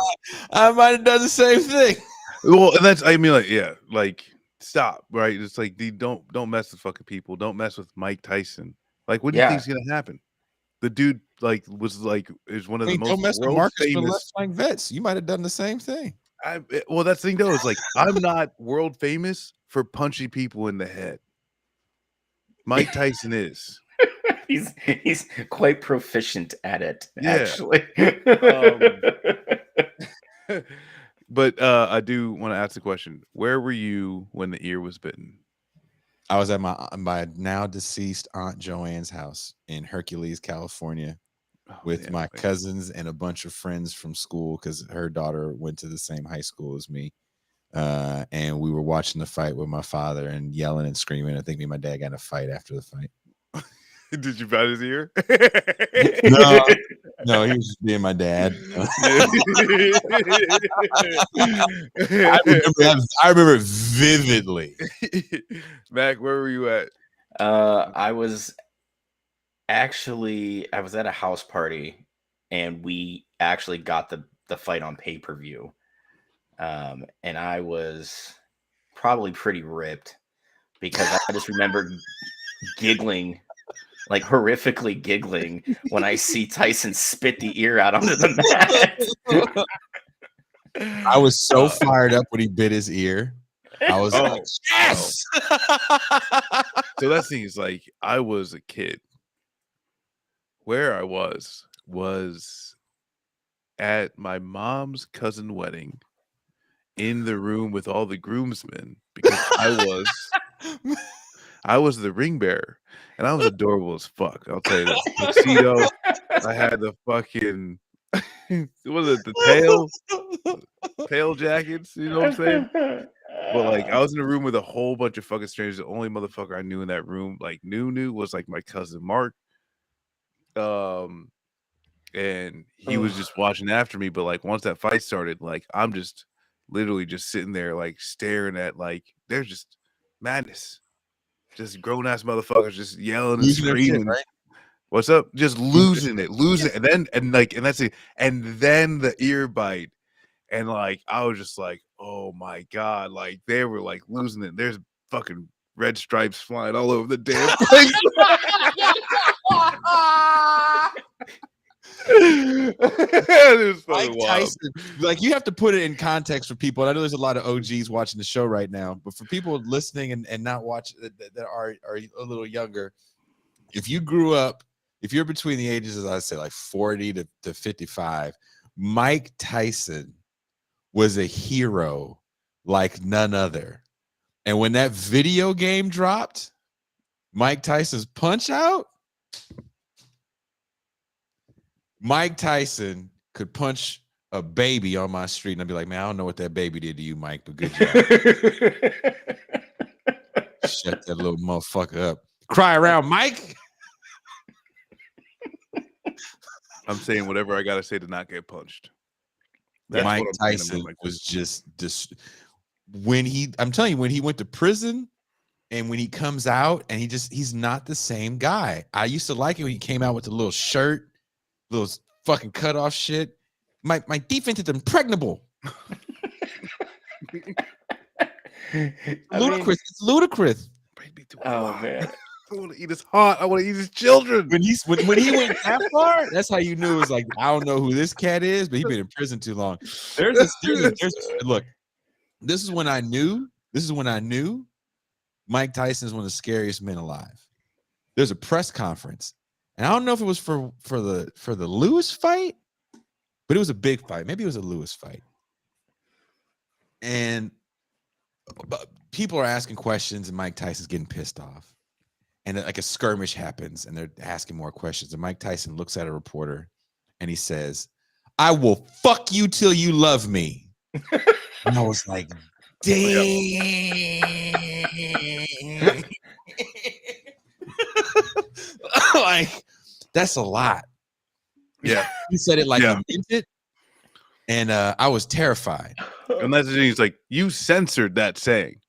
I might have done the same thing. Well, and that's, I mean, like, yeah, like stop, right? It's like don't mess with fucking people. Don't mess with Mike Tyson. Like, what do you yeah. think's gonna happen? The dude is one of I the mean, most don't mess with world Marcus for left famous. flank vets. You might have done the same thing. Well, that's the thing though. Is like I'm not world famous for punching people in the head. Mike Tyson is. he's quite proficient at it, Yeah. actually. But I do want to ask the question: where were you when the ear was bitten? I was at my now deceased Aunt Joanne's house in Hercules, California, with my cousins and a bunch of friends from school because her daughter went to the same high school as me. And we were watching the fight with my father and yelling and screaming. I think me and my dad got in a fight after the fight. Did you bite his ear? No, he was just being my dad. I remember it vividly. Mac, where were you at? I was at a house party, and we actually got the fight on pay-per-view. And I was probably pretty ripped because I just remembered giggling, like horrifically giggling, when I see Tyson spit the ear out onto the mat. I was so fired up when he bit his ear. I was like, yes. So that thing is like, I was a kid. Where I was at my mom's cousin wedding in the room with all the groomsmen because I was the ring bearer, and I was adorable as fuck. I'll tell you this. Tuxedo. I had the fucking what is it? The tail jackets. You know what I'm saying? But like, I was in a room with a whole bunch of fucking strangers. The only motherfucker I knew in that room, like knew, was like my cousin Mark. And he was just watching after me. But like, once that fight started, like, I'm just literally just sitting there, like staring at like there's just madness. Just grown ass motherfuckers just yelling and Losing their shit, screaming. right? What's up? Just losing it, and then and that's it, and then the ear bite, and like I was just like, oh my god, like they were like losing it. There's fucking red stripes flying all over the damn place. It was Mike fucking wild. Tyson, like you have to put it in context for people. And I know there's a lot of OGs watching the show right now, but for people listening and not watch that are a little younger, if you grew up, if you're between the ages, as I say, like 40 to 55, Mike Tyson was a hero like none other. And when that video game dropped, Mike Tyson's Punch Out, Mike Tyson could punch a baby on my street and I'd be like, man, I don't know what that baby did to you, Mike, but good job. Shut that little motherfucker up. Cry around, Mike. I'm saying whatever I gotta say to not get punched. That's Mike what I'm saying Tyson about Mike was just I'm telling you, when he went to prison and when he comes out and he's not the same guy. I used to like it when he came out with the little shirt, little fucking cut off shit. My defense is impregnable. Ludicrous. It's ludicrous. Oh man. I want to eat his heart. I want to eat his children. When he went that far, that's how you knew it was like, I don't know who this cat is, but he's been in prison too long. Look, this is when I knew Mike Tyson is one of the scariest men alive. There's a press conference, and I don't know if it was for the Lewis fight, but it was a big fight. Maybe it was a Lewis fight. And people are asking questions, and Mike Tyson's getting pissed off. And like a skirmish happens, and they're asking more questions. And Mike Tyson looks at a reporter, and he says, "I will fuck you till you love me." And I was like, "Damn!" Like, that's a lot. Yeah, he said it like he meant it, and I was terrified. And that's the thing. He's like, "You censored that saying."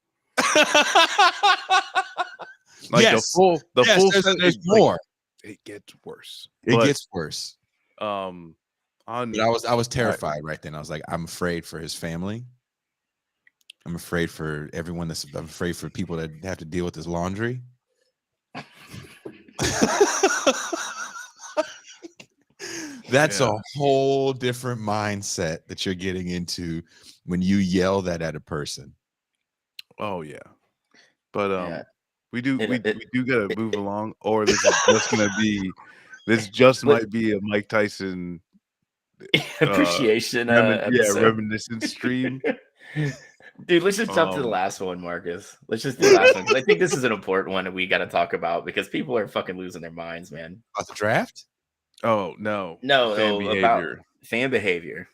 Like yes. the full there's more. Like, it gets worse. It gets worse. But I was terrified right then. I was like, I'm afraid for his family. I'm afraid for everyone. I'm afraid for people that have to deal with his laundry. That's a whole different mindset that you're getting into when you yell that at a person. Oh yeah, but we do gotta move along, or this just might be a Mike Tyson appreciation reminiscence stream. Dude, let's just jump to the last one, Marcus. Let's just do the last one, because I think this is an important one that we got to talk about, because people are fucking losing their minds, man. About the draft? Oh no, about fan behavior.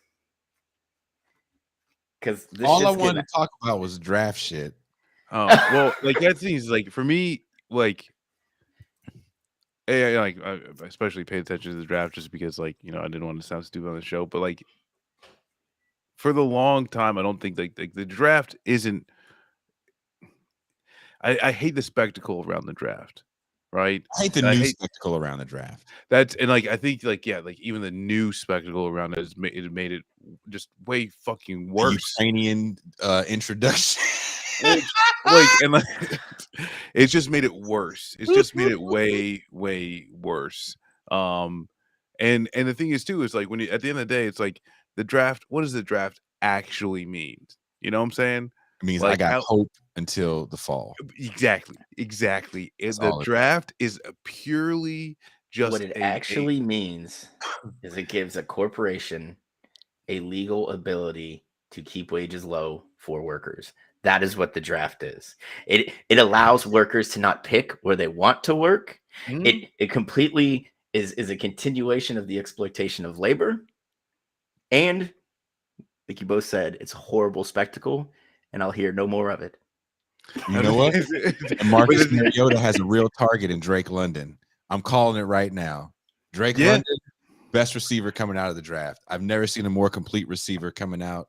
Because all I wanted to talk about was draft shit. Oh well, like that thing is like, for me, like, I especially paid attention to the draft just because, like, you know, I didn't want to sound stupid on the show, but like, for the long time, I don't think like the draft isn't. I hate the spectacle around the draft, right? I hate the new spectacle around the draft. Like I think like even the new spectacle around it made it just way fucking worse. The Ukrainian introduction. It's just made it worse. It's just made it way worse. And the thing is too, is like, when at the end of the day, it's like, the draft, what does the draft actually mean? You know what I'm saying? It means like, I got hope until the fall. Exactly. The draft is purely just what it actually means is it gives a corporation a legal ability to keep wages low for workers. That is what the draft is. It allows workers to not pick where they want to work. It completely is a continuation of the exploitation of labor. And like you both said, it's a horrible spectacle, and I'll hear no more of it. You know what? And Marcus Mariota has a real target in Drake London. I'm calling it right now. Drake London, best receiver coming out of the draft. I've never seen a more complete receiver coming out.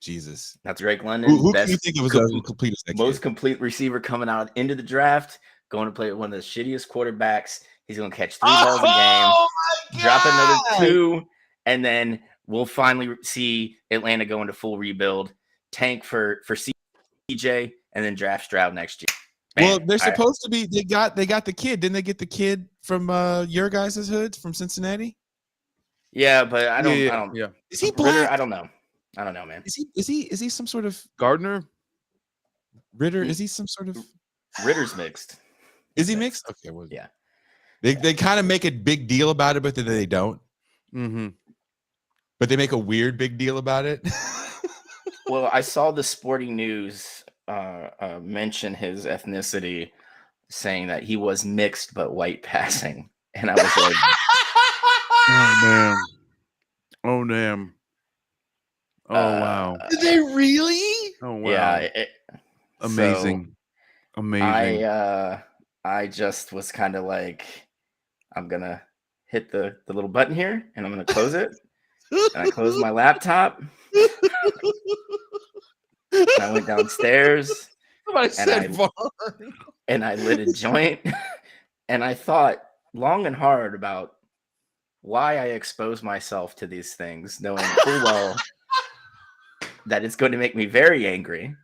Jesus. That's Drake London. Who do you think it was as complete as that most kid? complete receiver coming out into the draft, going to play with one of the shittiest quarterbacks. He's going to catch 3 balls a game, drop another 2, and then we'll finally see Atlanta go into full rebuild, tank for CJ, and then draft Stroud next year. Man, well, they're supposed to be. They got the kid. Didn't they get the kid from your guys' hoods from Cincinnati? Yeah, but I don't. Yeah. Is he black? Ritter, I don't know, man. Is he some sort of Gardner? Ritter? Is he some sort of Ritter's mixed? Is he mixed? Okay, well, yeah. They kind of make a big deal about it, but then they don't. Mm-hmm. But they make a weird big deal about it. Well, I saw the Sporting News mention his ethnicity, saying that he was mixed but white passing, and I was like, "Oh damn! Oh wow! Did they really? Oh wow! Yeah, amazing, amazing." I just was kind of like, I'm gonna hit the little button here, and I'm gonna close it. And I closed my laptop. And I went downstairs. And I lit a joint. And I thought long and hard about why I expose myself to these things, knowing full well that it's going to make me very angry.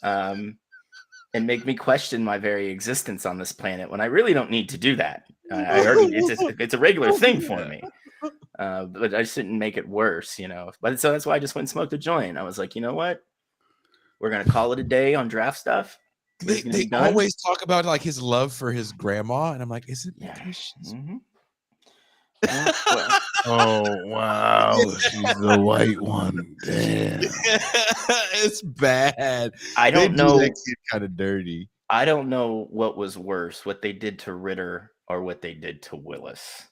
And make me question my very existence on this planet when I really don't need to do that. It's a regular thing for me. But I shouldn't make it worse, you know. But so that's why I just went and smoked a joint. I was like, you know what? We're gonna call it a day on draft stuff. They always talk about like his love for his grandma, and I'm like, is it? Yeah. Mm-hmm. Oh wow, she's the white one. Damn, it's bad. I don't know. That kid kind of dirty. I don't know what was worse, what they did to Ritter or what they did to Willis.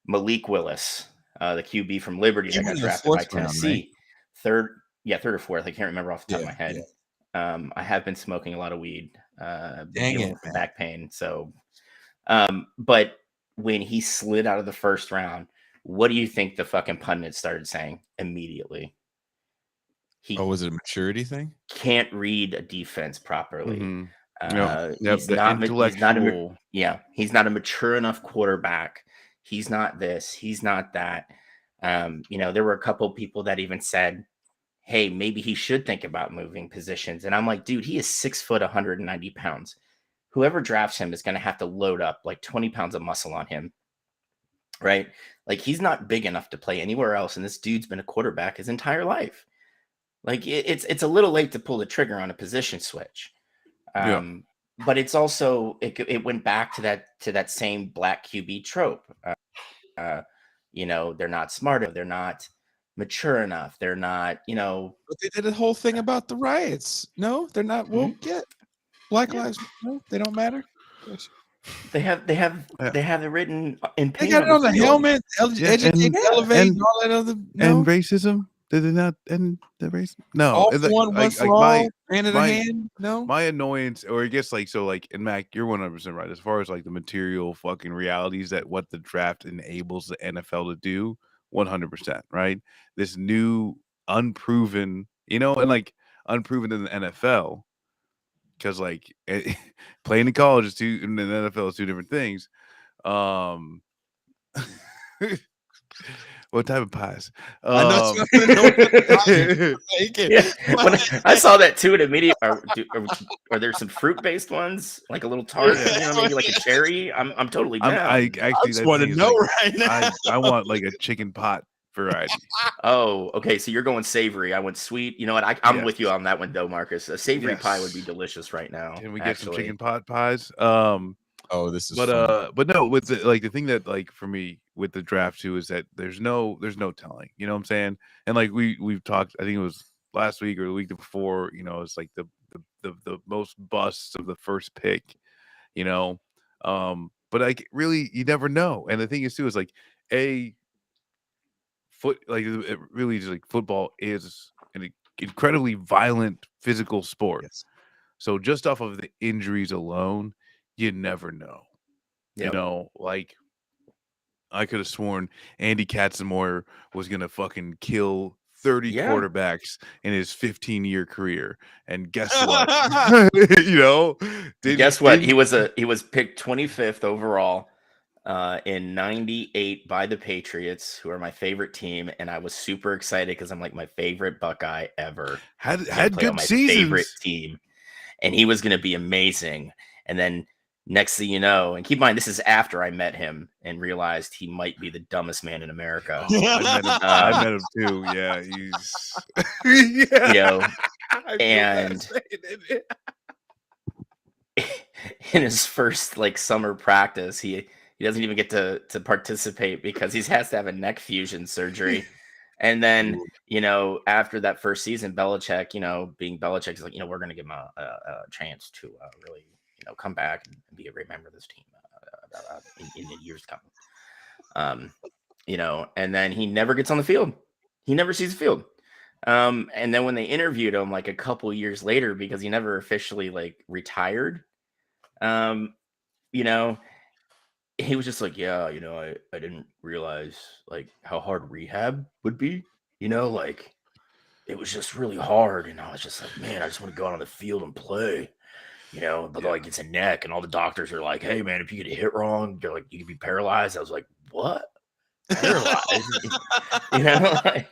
Malik Willis, the QB from Liberty that got drafted by Tennessee. Round, right? Third or fourth. I can't remember off the top of my head. Yeah. I have been smoking a lot of weed. Back pain. So, but when he slid out of the first round, what do you think the fucking pundits started saying immedately? Was it a maturity thing? Can't read a defense properly. Mm-hmm. He's not a mature enough quarterback. He's not this. He's not that. There were a couple people that even said, hey, maybe he should think about moving positions. And I'm like, dude, he is 6 foot, 190 pounds. Whoever drafts him is going to have to load up like 20 pounds of muscle on him. Right? Like, he's not big enough to play anywhere else. And this dude's been a quarterback his entire life. Like, it's a little late to pull the trigger on a position switch. But it's also, it went back to that same black QB trope. They're not smart enough. They're not mature enough. They're not, But they did a whole thing about the riots. No, they're not woke yet. Black lives, no, they don't matter. They have it written in paint. They got it on the helmet, educate, elevate, and all that other. And racism. Did they not end the race? No. All for one, one for all. Hand in hand. No. My annoyance, or I guess and Mac, you're 100% right. As far as like the material fucking realities that what the draft enables the NFL to do, 100%, right? This new unproven, and like unproven in the NFL, because like playing in college is two, and the NFL is two different things. What type of pies? I saw that too. And immediately, are there some fruit-based ones, like a little tart, maybe like a cherry? I'm totally down. I just want to know right now. I want like a chicken pot variety. Oh, okay. So you're going savory. I went sweet. You know what? I'm with you on that one, though, Marcus. A savory pie would be delicious right now. Can we get some chicken pot pies? Oh, this is fun. But no, with the thing that like for me with the draft too is that there's no telling. You know what I'm saying? And like we've talked, I think it was last week or the week before. It's like the most busts of the first pick. You know, but like really, you never know. And the thing is too is like a it really is like football is an incredibly violent physical sport. Yes. So just off of the injuries alone, you never know. Yep. Like I could have sworn Andy Katzenmoyer was gonna fucking kill 30 quarterbacks in his 15-year career. And guess what? Guess what? He was picked 25th overall in 98 by the Patriots, who are my favorite team, and I was super excited because I'm like my favorite Buckeye ever. Had play on good my seasons. favorite team, and he was going to be amazing. And then next thing you know, and keep in mind, this is after I met him and realized he might be the dumbest man in America. I met him too. Yeah, he's and in his first like summer practice, he doesn't even get to participate because he has to have a neck fusion surgery. And then, after that first season, Belichick, being Belichick, is like, we're going to give him a chance to really, come back and be a great member of this team in the years to come. And then he never gets on the field. He never sees the field. And then when they interviewed him like a couple years later, because he never officially like retired, he was just like, yeah, I didn't realize like how hard rehab would be, like it was just really hard. And I was just like, man, I just want to go out on the field and play, but like it's a neck and all the doctors are like, hey man, if you get hit wrong, they're like, you could be paralyzed. I was like, what? Paralyzed? And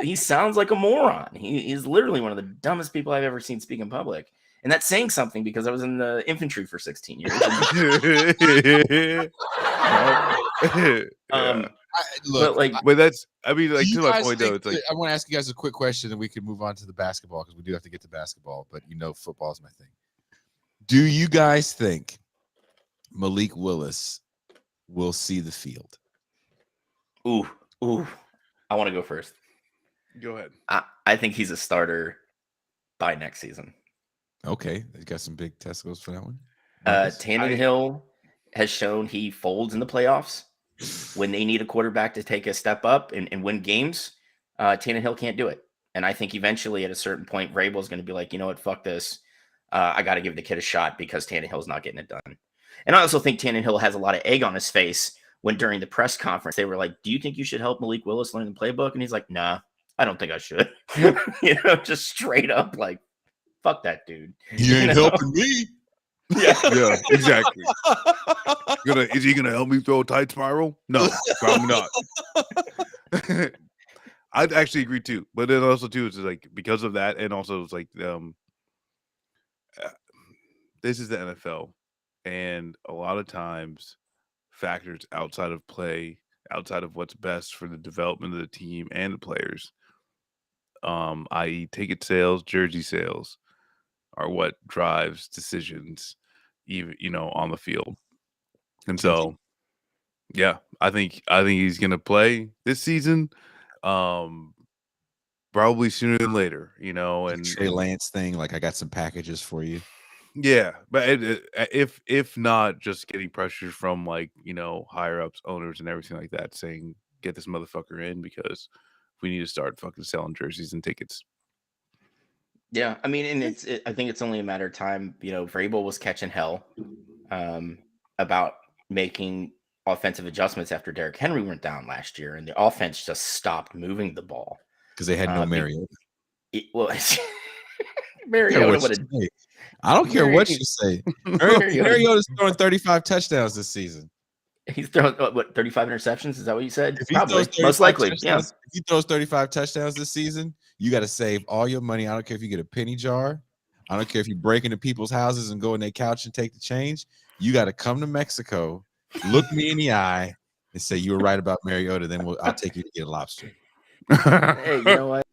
he sounds like a moron. He's literally one of the dumbest people I've ever seen speak in public. And that's saying something because I was in the infantry for 16 years. But that's, I mean, like to my point though, it's like I want to ask you guys a quick question, and we can move on to the basketball because we do have to get to basketball. But football is my thing. Do you guys think Malik Willis will see the field? Ooh, I want to go first. Go ahead. I think he's a starter by next season. Okay, you got some big testicles for that one. Tannehill has shown he folds in the playoffs when they need a quarterback to take a step up and win games. Tannehill can't do it, and I think eventually at a certain point, Vrabel's going to be like, you know what, fuck this. I got to give the kid a shot because Tannehill's not getting it done. And I also think Tannehill has a lot of egg on his face when during the press conference they were like, do you think you should help Malik Willis learn the playbook? And he's like, nah, I don't think I should. Just straight up like, fuck that dude. You ain't helping me. Yeah, exactly. Is he gonna help me throw a tight spiral? No, probably not. I'd actually agree too, but then also too, it's like because of that, and also it's like this is the NFL, and a lot of times factors outside of play, outside of what's best for the development of the team and the players, i.e., ticket sales, jersey sales, are what drives decisions, even on the field. And so, yeah, I think he's gonna play this season, probably sooner than later. And Trey Lance thing, like I got some packages for you. Yeah, but if not, just getting pressure from like higher ups, owners, and everything like that, saying get this motherfucker in because we need to start fucking selling jerseys and tickets. Yeah, I mean, and I think it's only a matter of time. Vrabel was catching hell about making offensive adjustments after Derrick Henry went down last year, and the offense just stopped moving the ball because they had no Mariota. Mariota would have. I don't care what you say. Mariota's throwing 35 touchdowns this season. He's throwing 35 interceptions? Is that what you said? Probably, most likely. Yeah. If he throws 35 touchdowns this season, you got to save all your money. I don't care if you get a penny jar. I don't care if you break into people's houses and go in their couch and take the change. You got to come to Mexico, look me in the eye, and say you were right about Mariota. Then I'll take you to get a lobster. Hey, you know what?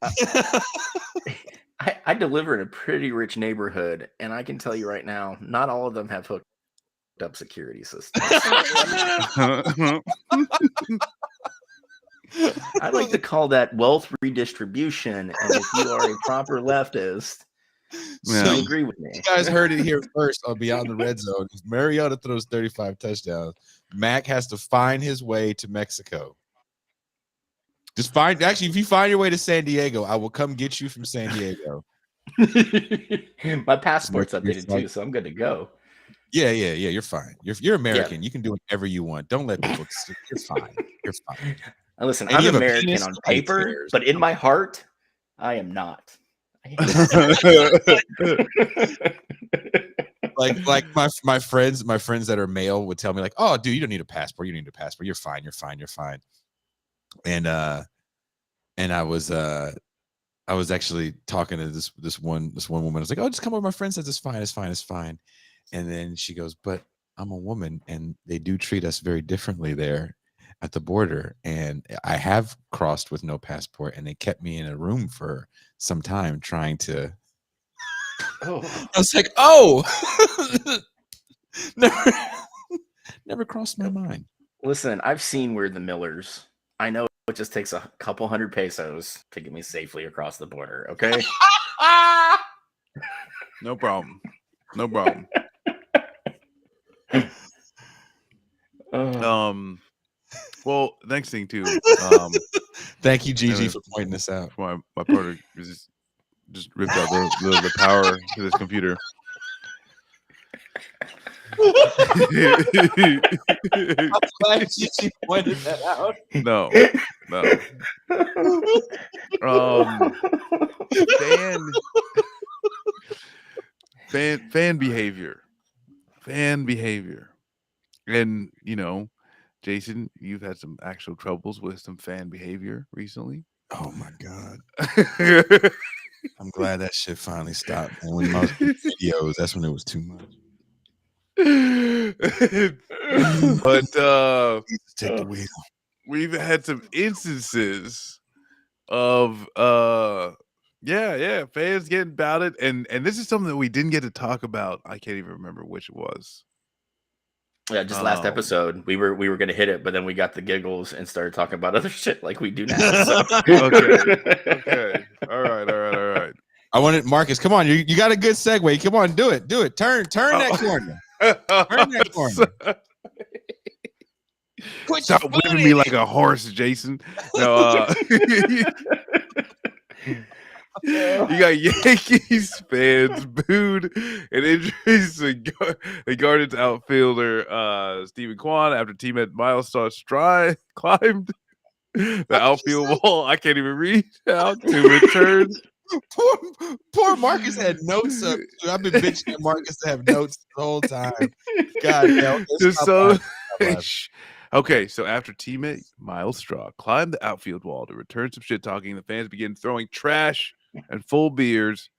I deliver in a pretty rich neighborhood, and I can tell you right now, not all of them have hooked. up security system. I like to call that wealth redistribution. And if you are a proper leftist, So you agree with me. you guys heard it here first on Beyond the Red Zone. If Mariota throws 35 touchdowns, Mac has to find his way to Mexico. Actually, if you find your way to San Diego, I will come get you from San Diego. My passport's updated too, so I'm good to go. Yeah. You're fine. You're American. You can do whatever you want. Don't let people. You're fine. You're fine. Listen, And I'm American on paper, but in my heart, I am not. like my friends that are male would tell me like, oh, dude, you don't need a passport. You don't need a passport. You're fine. You're fine. And I was actually talking to this one woman. I was like, oh, just come over. My friend says it's fine. And then she goes, but I'm a woman and they do treat us very differently there at the border. And I have crossed with no passport and they kept me in a room for some time trying to. Oh. I was like, oh, never crossed my mind. Listen, I've seen We're the Millers. I know it just takes a couple hundred pesos to get me safely across the border. Okay. No problem. Well, next thing too. Thank you, Gigi, for pointing this out. My partner just ripped out the power to this computer. I'm glad Gigi pointed that out. No. Fan behavior. And Jason, you've had some actual troubles with some fan behavior recently. Oh my God. I'm glad that shit finally stopped. And when most videos, that's when it was too much. But take the wheel. We've had some instances of fans getting about it, and this is something that we didn't get to talk about. I can't even remember which it was. Yeah, just last episode we were gonna hit it, but then we got the giggles and started talking about other shit like we do now. So. Okay. All right. I wanted Marcus. Come on, you got a good segue. Come on, do it. Turn that corner. Turn that corner. Stop whipping me like a horse, Jason. No, you got Yankees fans booed and injuries to Guardians outfielder Stephen Kwan after teammate Miles Straw climbed the outfield wall. I can't even read out to return. Poor Marcus had notes up. I've been bitching at Marcus to have notes the whole time. God, okay, so after teammate Miles Straw climbed the outfield wall to return some shit talking, the fans began throwing trash and full beers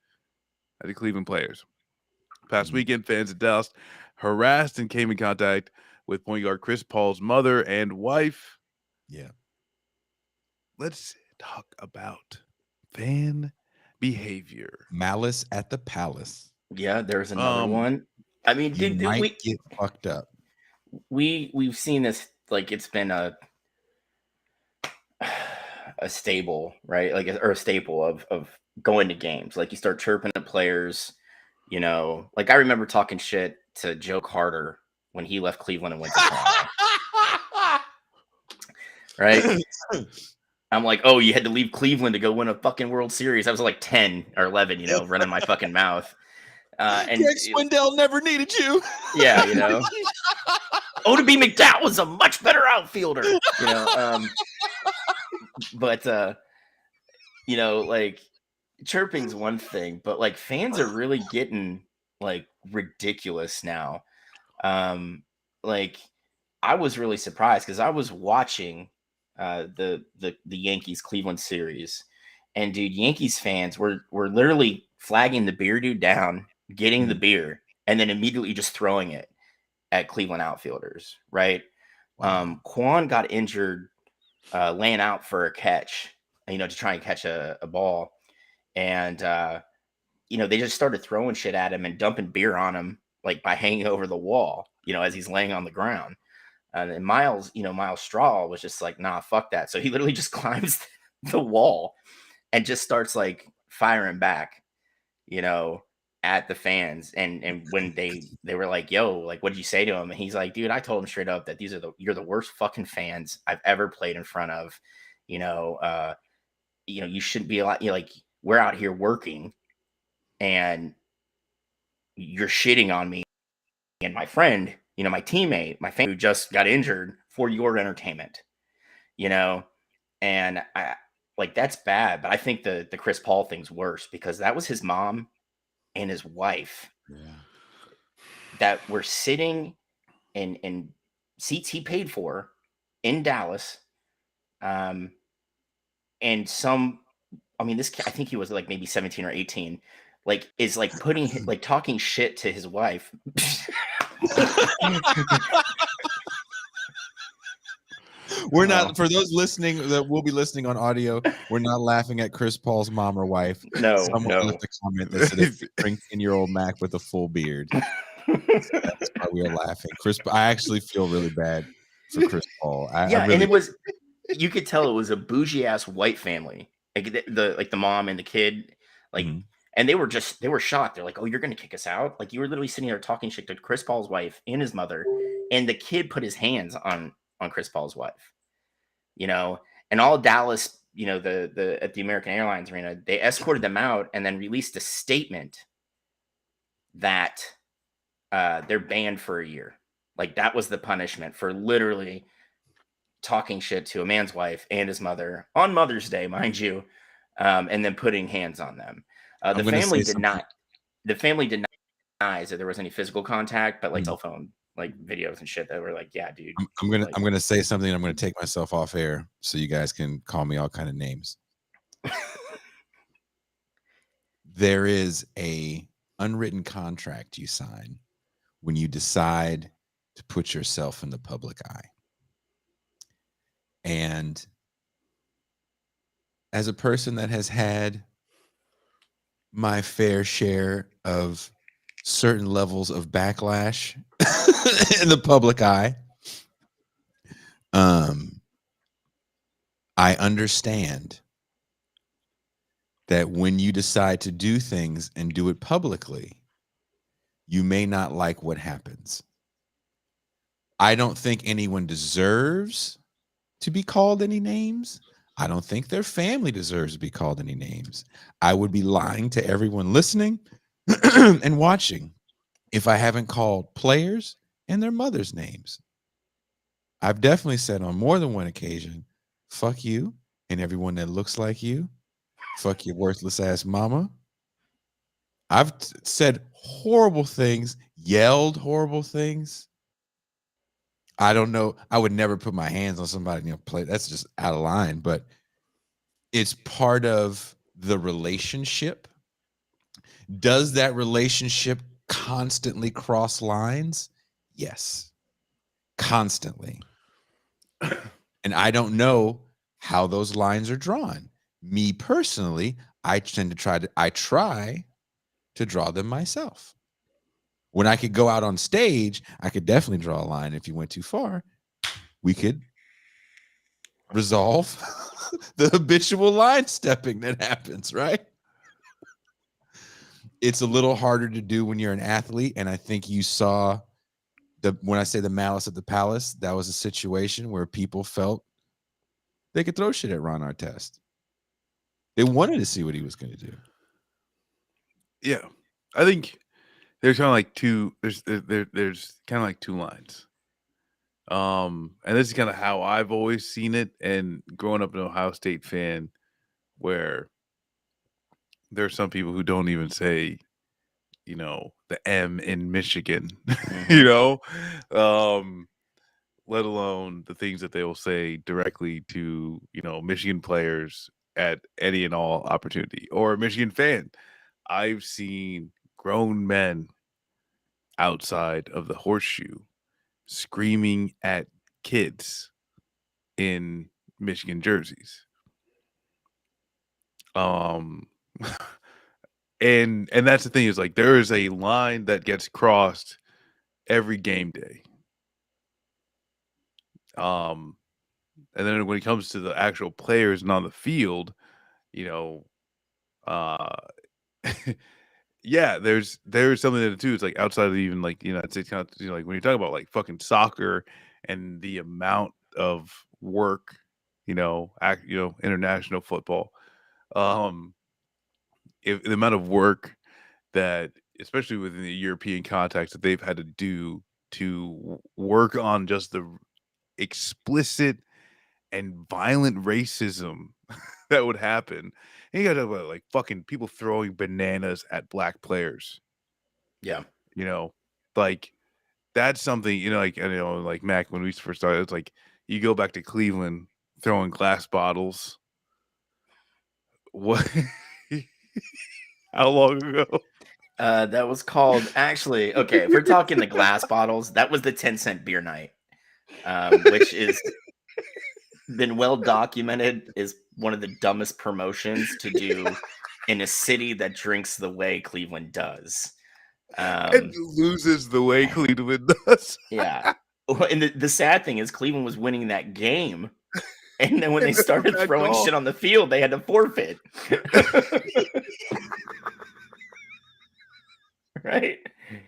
at the Cleveland players. Past weekend, fans in Dallas harassed and came in contact with point guard Chris Paul's mother and wife. Yeah. Let's talk about fan behavior. Malice at the Palace. Yeah, there's another one. I mean, you might get fucked up. We've seen this, like it's been a stable, right? Or a staple of going to games. Like you start chirping at players, like I remember talking shit to Joe Carter when he left Cleveland and went to Toronto. Right? I'm like, oh, you had to leave Cleveland to go win a fucking World Series. I was like 10 or 11, running my fucking mouth. And Greg Swindell never needed you. Yeah, Oddibe McDowell was a much better outfielder. But like chirping's one thing, but like fans are really getting like ridiculous now. Like I was really surprised because I was watching the Yankees Cleveland series, and dude, Yankees fans were literally flagging the beer dude down, getting the beer, and then immediately just throwing it at Cleveland outfielders. Right? Wow. Kwan got injured laying out for a catch, to try and catch a ball, and they just started throwing shit at him and dumping beer on him, like by hanging over the wall. as he's laying on the ground. And Miles Straw was just like, nah, fuck that. So he literally just climbs the wall and just starts like firing back, at the fans. And when they were like, yo, like, what did you say to him? And he's like, dude, I told him straight up that you're the worst fucking fans I've ever played in front of. You shouldn't be like, we're out here working and you're shitting on me and my friend, my teammate, my family who just got injured for your entertainment, and I like, that's bad. But I think the Chris Paul thing's worse because that was his mom and his wife that were sitting in seats he paid for in Dallas. And I think he was like maybe 17 or 18, like, is like like talking shit to his wife. We're not, for those listening that will be listening on audio, we're not laughing at Chris Paul's mom or wife. Someone left a comment that said it's a 10-year-old Mac with a full beard. That's why we are laughing. I actually feel really bad for Chris Paul. And it was, you could tell it was a bougie ass white family, like the mom and the kid, like, and they were shocked. They're like, oh, you're gonna kick us out? Like, you were literally sitting there talking shit to Chris Paul's wife and his mother, and the kid put his hands on Chris Paul's wife, and all Dallas, the at the American Airlines Arena, they escorted them out and then released a statement that they're banned for a year. Like, that was the punishment for literally talking shit to a man's wife and his mother on Mother's Day, mind you, and then putting hands on them. The family did not deny that there was any physical contact, but like cell phone, like videos and shit that were like, yeah, dude. I'm gonna say something. I'm gonna take myself off air so you guys can call me all kind of names. There is a unwritten contract you sign when you decide to put yourself in the public eye. And as a person that has had my fair share of certain levels of backlash in the public eye, I understand that when you decide to do things and do it publicly, you may not like what happens. I don't think anyone deserves to be called any names. I don't think their family deserves to be called any names. I would be lying to everyone listening and watching if I haven't called players and their mothers' names. I've definitely said on more than one occasion, fuck you and everyone that looks like you. Fuck your worthless ass mama. I've said horrible things, yelled horrible things. I don't know. I would never put my hands on somebody, play. That's just out of line, but it's part of the relationship. Does that relationship constantly cross lines? Yes, constantly. And I don't know how those lines are drawn. Me personally, I try to draw them myself. When I could go out on stage, I could definitely draw a line. If you went too far, we could resolve the habitual line stepping that happens, right? It's a little harder to do when you're an athlete. And I think you saw when I say the malice at the palace, that was a situation where people felt they could throw shit at Ron Artest. They wanted to see what he was going to do. Yeah. I think there's kind of like there's kind of like two lines. And this is kind of how I've always seen it. And growing up an Ohio State fan, where there's some people who don't even say, the M in Michigan, let alone the things that they will say directly to, Michigan players at any and all opportunity, or a Michigan fan. I've seen grown men outside of the Horseshoe screaming at kids in Michigan jerseys. And that's the thing, is like there is a line that gets crossed every game day. And then when it comes to the actual players and on the field, you know, uh, yeah, there's something there too. It's like outside of even like the United States, like when you talk about like fucking soccer and the amount of work, international football, um, if the amount of work that, especially within the European context, that they've had to do to work on just the explicit and violent racism that would happen. And you got to talk about like fucking people throwing bananas at black players. Yeah. Like that's something, like Mac, when we first started, it's like you go back to Cleveland throwing glass bottles. What? How long ago? That was called, actually, okay, if we're talking the glass bottles, that was the 10-cent beer night, which is been well documented is one of the dumbest promotions to do in a city that drinks the way Cleveland does. And loses the way Cleveland does. Yeah. And the sad thing is Cleveland was winning that game. And then when they started throwing shit on the field, they had to forfeit. Right?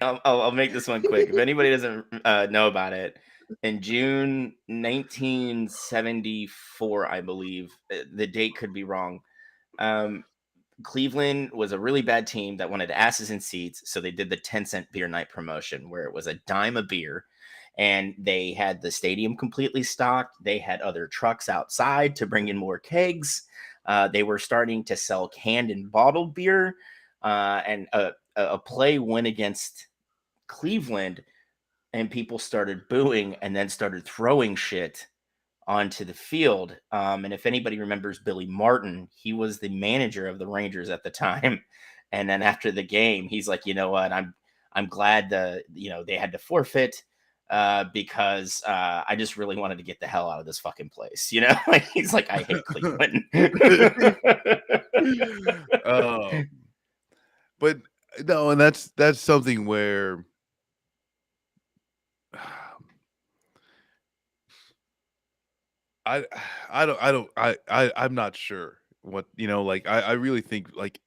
I'll make this one quick. If anybody doesn't know about it, in June 1974, I believe, the date could be wrong. Cleveland was a really bad team that wanted asses in seats, so they did the 10-cent beer night promotion where it was a dime a beer, and they had the stadium completely stocked. They had other trucks outside to bring in more kegs. They were starting to sell canned and bottled beer, and a play went against Cleveland, and people started booing and then started throwing shit onto the field. And if anybody remembers Billy Martin, he was the manager of the Rangers at the time. And then after the game, he's like, you know what, I'm glad they had to forfeit because I just really wanted to get the hell out of this fucking place. He's like, I hate Cleveland. But no, and that's something where I'm not sure what, like I really think like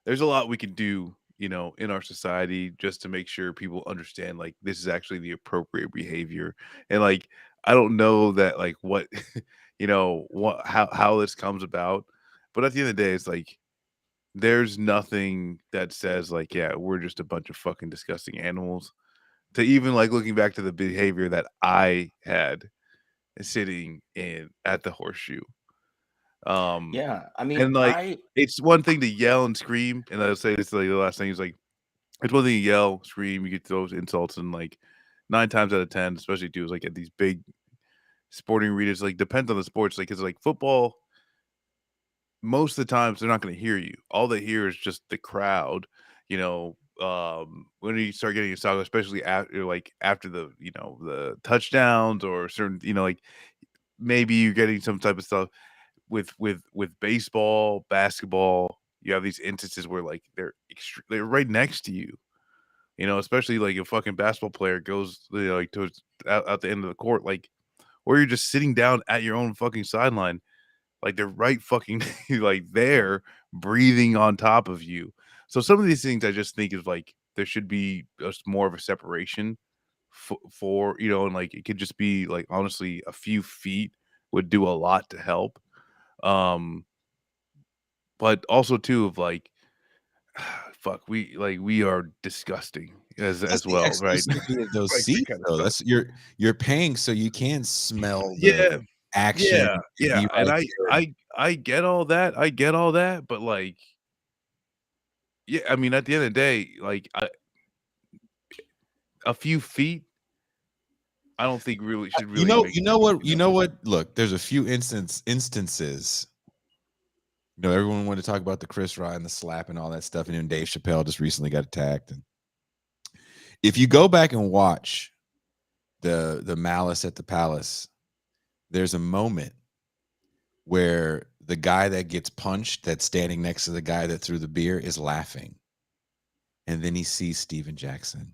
there's a lot we can do, in our society just to make sure people understand like this is actually the appropriate behavior. And like I don't know that like what how this comes about, but at the end of the day, it's like there's nothing that says like, yeah, we're just a bunch of fucking disgusting animals. To even like looking back to the behavior that I had sitting in at the horseshoe. Yeah, I mean, And like it's one thing to yell and scream, and I'll say this like the last thing is like it's one thing to yell, scream, you get those insults, and like 9 times out of 10, especially dudes like at these big sporting arenas, like depends on the sports, like it's like football. Most of the times they're not going to hear you. All they hear is just the crowd. When you start getting a soccer, especially after the the touchdowns or certain like maybe you're getting some type of stuff with baseball, basketball. You have these instances where like they're right next to you. Especially like a fucking basketball player goes like towards out the end of the court, like or you're just sitting down at your own fucking sideline. Like they're right fucking like there breathing on top of you. So some of these things I just think is like there should be just more of a separation for and like it could just be like honestly a few feet would do a lot to help. But also too of like fuck, we are disgusting as well, right? Of those Like, seats, though. That's you're paying so you can smell yeah, the action. yeah. Right And I get all that. I get all that, but like, yeah, I mean, at the end of the day, like a few feet, I don't think really should really make you know what? Look, there's a few instances. Everyone wanted to talk about the Chris Rock and the slap and all that stuff, and then Dave Chappelle just recently got attacked. And if you go back and watch the Malice at the Palace, there's a moment where the guy that gets punched that's standing next to the guy that threw the beer is laughing. And then he sees Steven Jackson.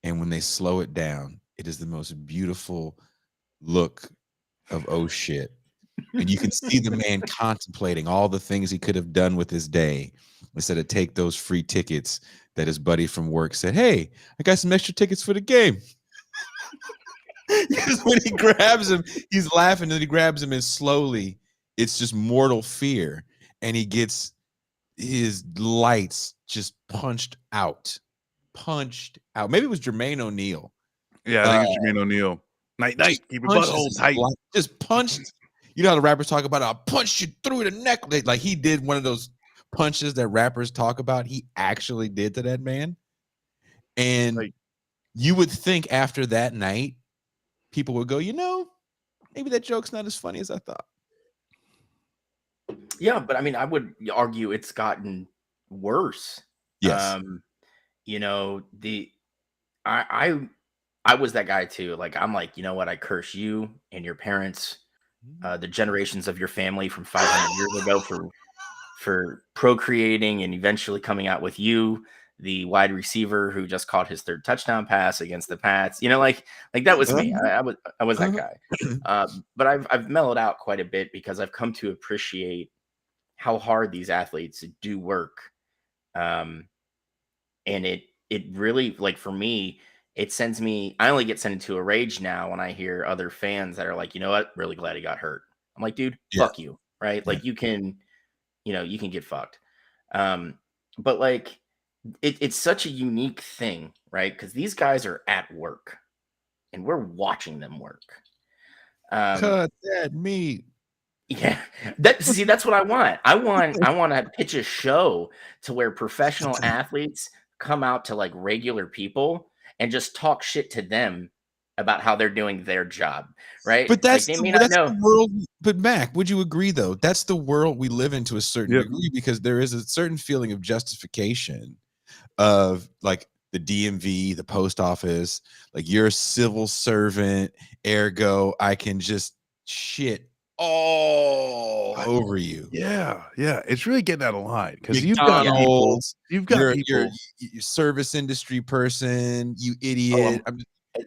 And when they slow it down, it is the most beautiful look of oh shit. And you can see the man contemplating all the things he could have done with his day instead of take those free tickets that his buddy from work said, "Hey, I got some extra tickets for the game." Because when he grabs him, he's laughing, and he grabs him, and slowly it's just mortal fear. And he gets his lights just punched out. Punched out. Maybe it was Jermaine O'Neal. Yeah, I think it's Jermaine O'Neal. Night, keep your punches butthole his tight. just punched. You know how the rappers talk about, I'll punch you through the neck. Like he did one of those punches that rappers talk about. He actually did to that man. And Like, you would think after that night, people would go, maybe that joke's not as funny as I thought. Yeah, but I mean, I would argue it's gotten worse. Yes. You know, I was that guy too. Like, I'm like, you know what? I curse you and your parents, the generations of your family from 500 years ago for procreating and eventually coming out with you, the wide receiver who just caught his third touchdown pass against the Pats. You know, like that was me. I was that guy. But I've mellowed out quite a bit because I've come to appreciate how hard these athletes do work. And it really, like, for me, it sends me, I only get sent into a rage now when I hear other fans that are like, you know what, really glad he got hurt. I'm like, dude, fuck you. Right. Yeah. Like you can get fucked. But like, it's such a unique thing, right? Because these guys are at work and we're watching them work. Cut that meat. Yeah, that's what I want. I want to pitch a show to where professional athletes come out to like regular people and just talk shit to them about how they're doing their job, right? But that's, like, they may not know. the world. But Mac, would you agree though? That's the world we live in to a certain degree, because there is a certain feeling of justification of like the DMV, the post office, like you're a civil servant, ergo I can just shit all over you. Yeah, it's really getting out of line because You're service industry person, you idiot.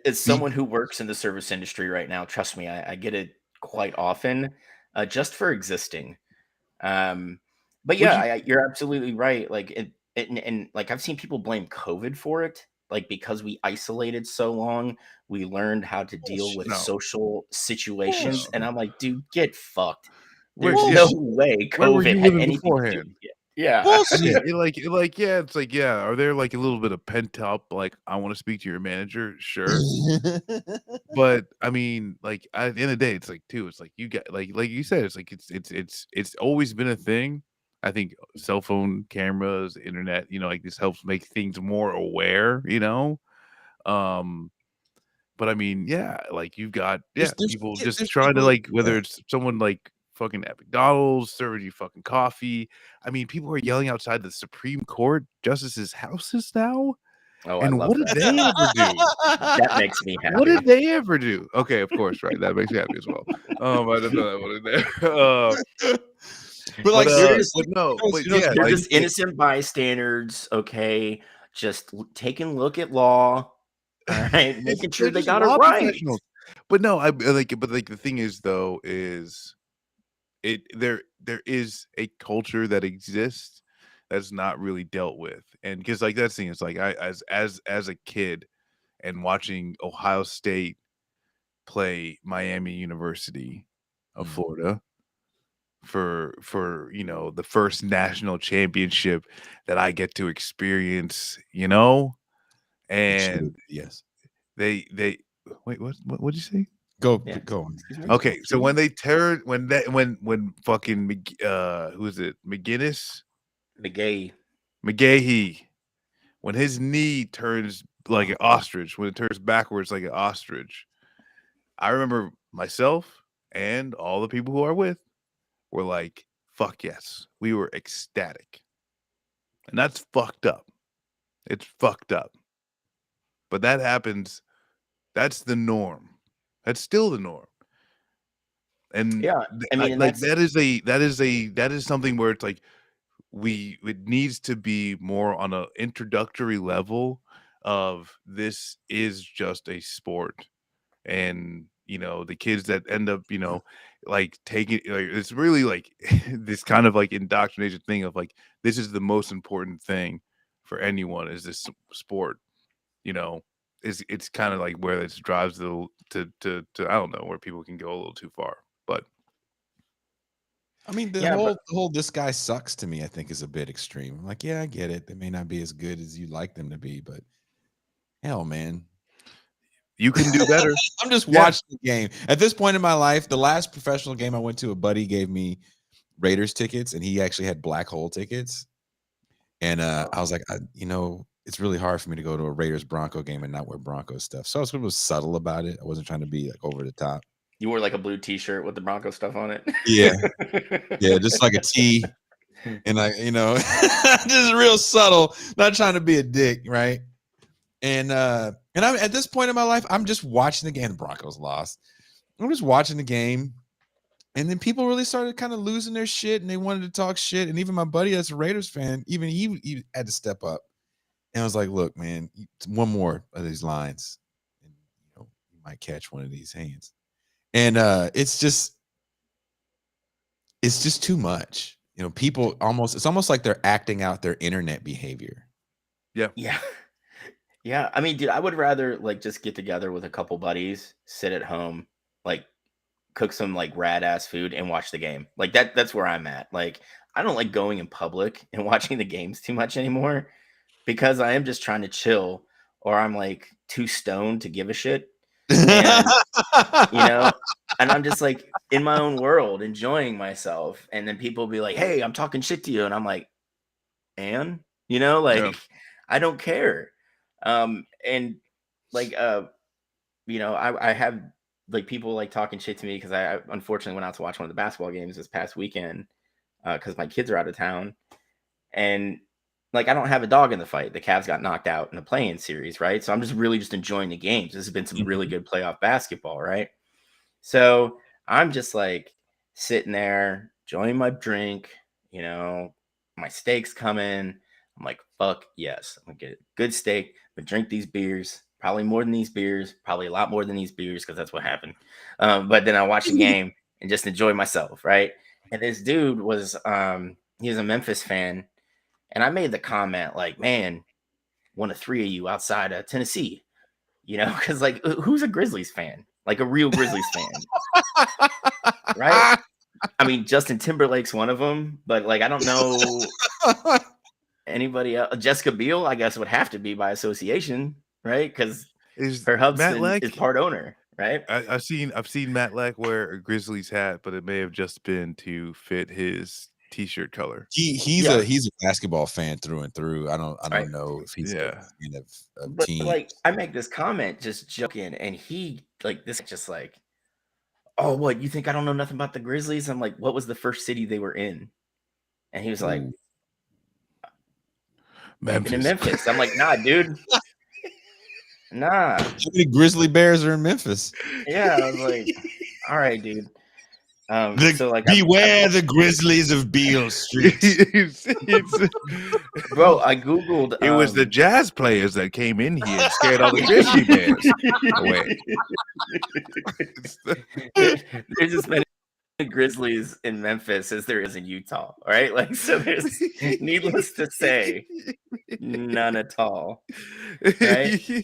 As someone who works in the service industry right now, trust me, I get it quite often, just for existing. But yeah, you're absolutely right. Like and like I've seen people blame COVID for it. Like, because we isolated so long, we learned how to deal with social situations. And I'm like, dude, get fucked. There's no way COVID had anything beforehand? To do with it. Yeah. It's like, are there like a little bit of pent up, like, I want to speak to your manager? Sure. But I mean, like, at the end of the day, it's like, too, it's like you get like you said, it's like it's always been a thing. I think cell phone cameras, internet, like this helps make things more aware, but I mean, like you've got people just trying to, like, whether it's someone like fucking at McDonald's serving you fucking coffee. I mean, people are yelling outside the Supreme Court justices' houses now. Oh, and what did they ever do? That makes me happy. What did they ever do? Okay, of course, right. That makes me happy as well. I didn't know that one in there. But like, they're just innocent bystanders. Okay, just taking a look at law. All right, making sure they got it right. But no, the thing is, though, is there is a culture that exists that's not really dealt with, and because like that thing is like I as a kid and watching Ohio State play Miami University of Florida for the first national championship that I get to experience, and yes, they wait, what'd you say? Go on. Okay, so when they turn when fucking who is it? McGahee, when his knee turns like an ostrich, when it turns backwards like an ostrich, I remember myself and all the people who are with were like, fuck yes. We were ecstatic. And that's fucked up. It's fucked up. But that happens. That's the norm. That's still the norm. And I mean, like that is something where it's like it needs to be more on an introductory level of this is just a sport, and the kids that end up like taking like it's really like this kind of like indoctrination thing of like this is the most important thing for anyone is this sport. you know it's kind of like where it drives to I don't know, where people can go a little too far, but I mean, the Yeah, but whole this guy sucks to me, I think, is a bit extreme. I'm like, yeah, I get it. They may not be as good as you like them to be, but hell, man. you can do better. I'm just Yeah. watching the game. At this point in my life, the last professional game I went to, a buddy gave me Raiders tickets, and he actually had black hole tickets. And I was like, it's really hard for me to go to a Raiders Bronco game and not wear Bronco stuff. So I was sort of subtle about it. I wasn't trying to be like over the top. you wore like a blue T-shirt with the Bronco stuff on it. Yeah. Yeah, just like a T. And just real subtle, not trying to be a dick, right? And I'm at this point in my life, I'm just watching the game. The Broncos lost. I'm just watching the game. And then people really started kind of losing their shit, and they wanted to talk shit. And even my buddy that's a Raiders fan, even he had to step up. And I was like, look, man, one more of these lines, and you might catch one of these hands. And it's just too much. People it's almost like they're acting out their internet behavior. Yeah. Yeah. I mean, dude, I would rather like just get together with a couple buddies, sit at home, like cook some like rad ass food and watch the game. Like that's where I'm at. Like I don't like going in public and watching the games too much anymore because I am just trying to chill, or I'm like too stoned to give a shit. And and I'm just like in my own world enjoying myself, and then people will be like, hey, I'm talking shit to you, and I'm like, and Yeah. I don't care. And like I have like people like talking shit to me because I unfortunately went out to watch one of the basketball games this past weekend because my kids are out of town, and like I don't have a dog in the fight. The Cavs got knocked out in the play-in series, right? So I'm just really just enjoying the games. This has been some really good playoff basketball, right? So I'm just like sitting there enjoying my drink, my steak's coming. I'm like, fuck yes, I'm gonna get a good steak, but drink these beers, probably more than these beers, probably a lot more than these beers, because that's what happened. But then I watch the game and just enjoy myself, right? And this dude was he was a Memphis fan, and I made the comment like, man, one of three of you outside of Tennessee, because like who's a Grizzlies fan? Like a real Grizzlies fan, right? I mean, Justin Timberlake's one of them, but like I don't know anybody else. Jessica Biel, I guess, would have to be by association, right? Because her husband is part owner, right? I've seen Matt Leck wear a Grizzlies hat, but it may have just been to fit his t-shirt color. He's a basketball fan through and through. I don't know if he's a fan of but teams. like I make this comment just joking, and he like this just like, oh, what, you think I don't know nothing about the Grizzlies? I'm like, what was the first city they were in? And he was like, Memphis. In Memphis. I'm like, nah, dude. Nah. How many Grizzly Bears are in Memphis? Yeah, I was like, all right, dude. So like, beware the Grizzlies of Beale Street. Bro, I googled. It was the Jazz players that came in here and scared all the Grizzly Bears away. There's as many Grizzlies in Memphis as there is in Utah. All right, like so. There's needless to say, none at all. Right?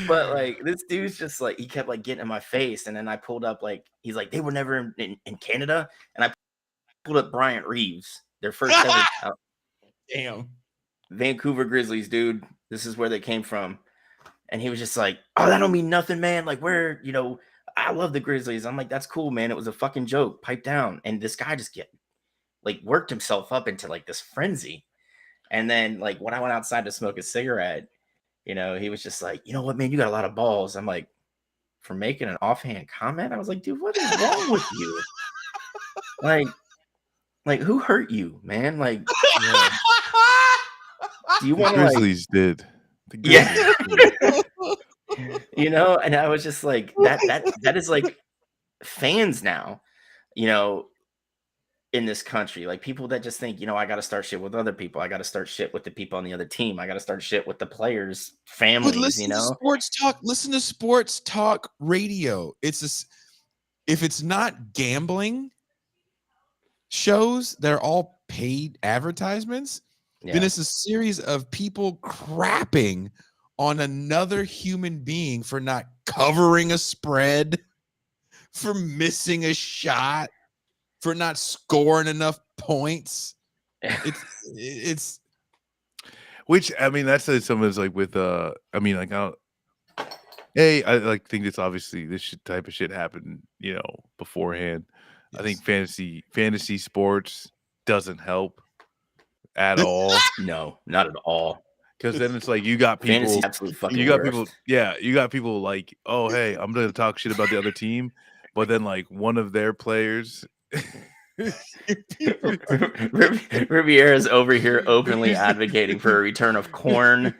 But like this dude's just like he kept like getting in my face, and then I pulled up like he's like they were never in Canada, and I pulled up Bryant Reeves, their first ever Damn. Vancouver Grizzlies, dude. This is where they came from, and he was just like, "Oh, that don't mean nothing, man. Like where I love the Grizzlies." I'm like, "That's cool, man. It was a fucking joke. Pipe down." And this guy just worked himself up into like this frenzy, and then like when I went outside to smoke a cigarette. He was just like, you know what, man, you got a lot of balls. I'm like, for making an offhand comment? I was like, dude, what is wrong with you? Like who hurt you, man? Like, do you want to Grizzlies did? The Grizzlies did. And I was just like, that is like fans now, in this country. Like people that just think, I got to start shit with other people. I got to start shit with the people on the other team. I got to start shit with the players' families. But listen to sports talk. Listen to sports talk radio. If it's not gambling shows, they're all paid advertisements. Then it's a series of people crapping on another human being for not covering a spread, for missing a shot, for not scoring enough points. It's which, I mean, that's someone's like with I mean, like, I like think it's obviously this type of shit happened, beforehand. Yes. I think fantasy sports doesn't help at all. No, not at all. Because then it's like you got people, you got people like, oh hey, I'm gonna talk shit about the other team, but then like one of their players. Riviera's over here openly advocating for a return of corn,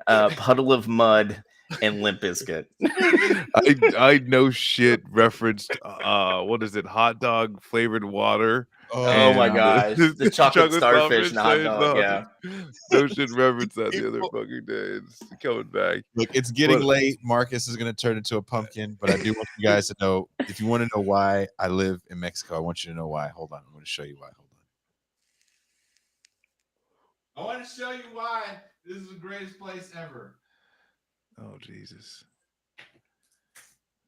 puddle of mud, and Limp Bizkit. I know shit referenced what is it, hot dog flavored water. Oh my gosh, the chocolate starfish hot dog. Yeah, no shit referenced that the other fucking day. It's coming back. Look, it's getting late. Marcus is going to turn into a pumpkin, but I do want you guys to know, if you want to know why I live in Mexico, I want you to know why. Hold on, I'm going to show you why. Hold on. I want to show you why this is the greatest place ever. Oh Jesus!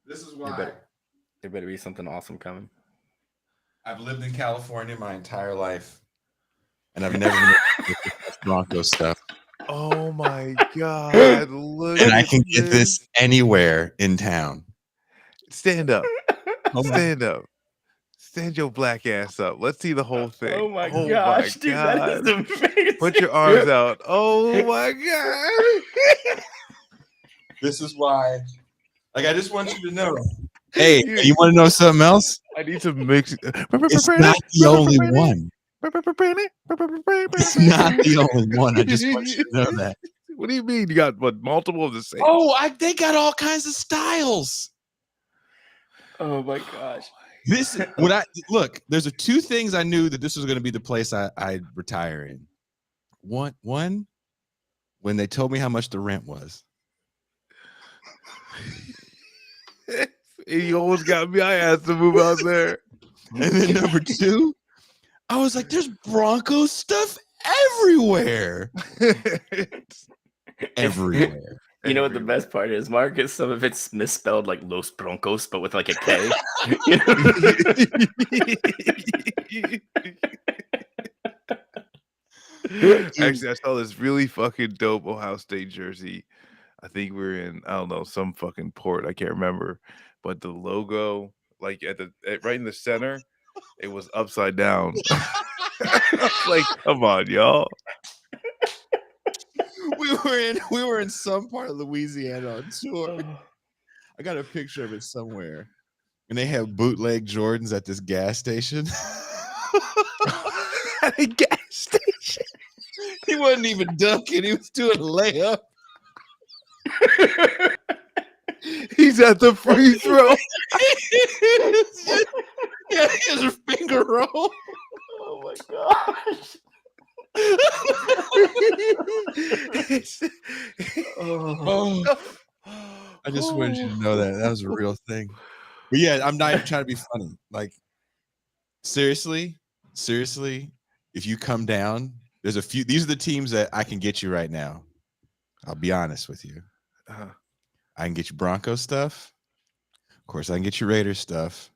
This is why. There better be something awesome coming. I've lived in California my entire life, and I've never been Bronco stuff. Oh my God! Look, and I can get this anywhere in town. Stand up! Stand up! Stand your black ass up. Let's see the whole thing. Oh my gosh, dude, that is amazing. Put your arms out. Oh my God! This is why. Like, I just want you to know. Hey, you want to know something else? I need to mix. It's not the only one. It's not the only one. I just want you to know that. What do you mean? You got multiple of the same? Oh, they got all kinds of styles. Oh my gosh. Look, there's two things I knew that this was going to be the place I'd retire in. One, when they told me how much the rent was. You almost got me. I asked to move out there. And then number two, I was like, there's Broncos stuff everywhere. Everywhere. You know what the best part is, Marcus? Some of it's misspelled like Los Broncos, but with like a K. Actually, I saw this really fucking dope Ohio State jersey. I think we're in, I don't know, some fucking port. I can't remember. But the logo, like right in the center, it was upside down. Like, come on, y'all. We were in some part of Louisiana on tour. I got a picture of it somewhere. And they have bootleg Jordans at this gas station. At a gas station. He wasn't even dunking, he was doing a layup. He's at the free throw. Yeah, he has a finger roll. Oh my gosh. I just wanted you to know that was a real thing. But yeah, I'm not even trying to be funny. Like, seriously, if you come down, there's a few. These are the teams that I can get you right now. I'll be honest with you. I can get you Broncos stuff. Of course, I can get you Raiders stuff.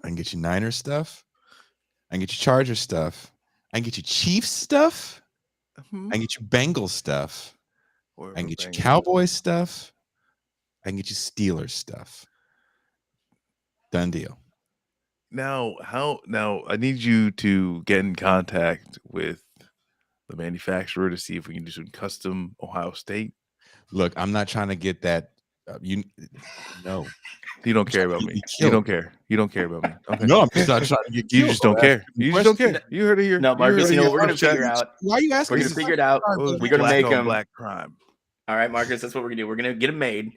I can get you Niners stuff. I can get you Chargers stuff. I can get you Chiefs stuff. I can get you Bengals stuff. I can get you Cowboys stuff. I can get you Steelers stuff. Done deal. Now I need you to get in contact with the manufacturer to see if we can do some custom Ohio State. Look, I'm not trying to get that. No. You don't care about me. You don't care. You don't care about me. Okay. No, I'm just not trying to get killed. You just don't care. You just don't care. You heard it here. No, Marcus, we're going to figure out. Why are you asking? We're going to figure it out. We're going to make them. Black crime. All right, Marcus, that's what we're going to do. We're going to get them made.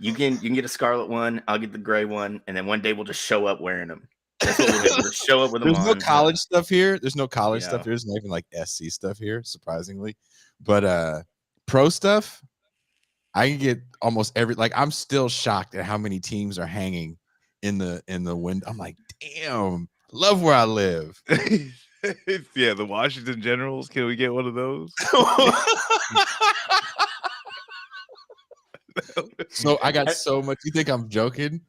You can get a scarlet one. I'll get the gray one. And then one day we'll just show up wearing them. That's what we'll do. We'll show up with them. There's no college stuff here. There's no college Yeah. stuff here. There's not even like SC stuff here, surprisingly. But pro stuff, I can get almost every. Like, I'm still shocked at how many teams are hanging in the window. I'm like, damn, love where I live. Yeah, the Washington Generals. Can we get one of those? So I got so much. You think I'm joking?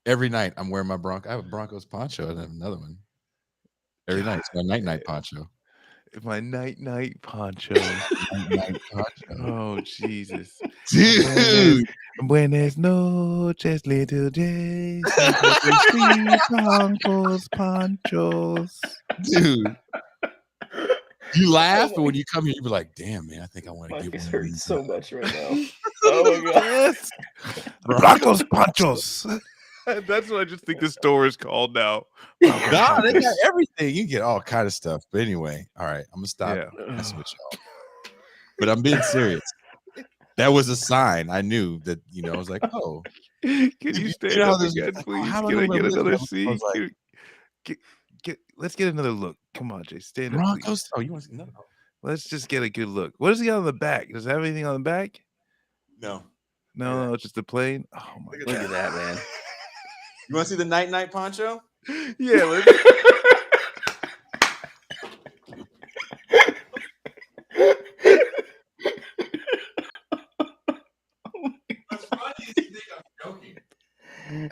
Every night I'm wearing my I have a Broncos poncho and I have another one. Every night it's my night poncho. My night poncho. Night poncho. Oh Jesus, dude! Buenas noches, little Jason. Broncos ponchos, dude. You laugh, but when you come here, you be like, "Damn, man, I think I want to get one." It's hurting so much right now. Oh my god! Yes. Broncos ponchos. That's what I just think the store is called now. Nah, they got everything. You get all kind of stuff. But anyway, all right, I'm gonna stop messing with y'all. But I'm being serious. That was a sign. I knew that. I was like, "Oh, can you stand up again, please? Can I get another seat? Let's get another look. Come on, Jay, stand up. Broncos. Oh, you want to see another? Let's just get a good look. What does he got on the back? Does it have anything on the back? No, it's just a plain. Oh my god, look at that, man. You want to see the night poncho? Yeah, let's.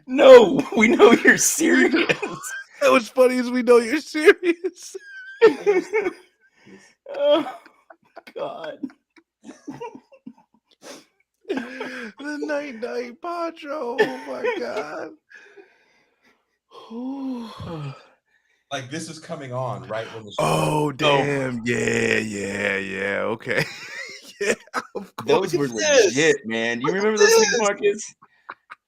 No, we know you're serious. That was funny as we know you're serious. Oh god. The night poncho. Oh my god. Like, this is coming on right when the show. Oh damn! Yeah. Okay. Yeah, of course. Those were legit, man. You remember those things, Marcus?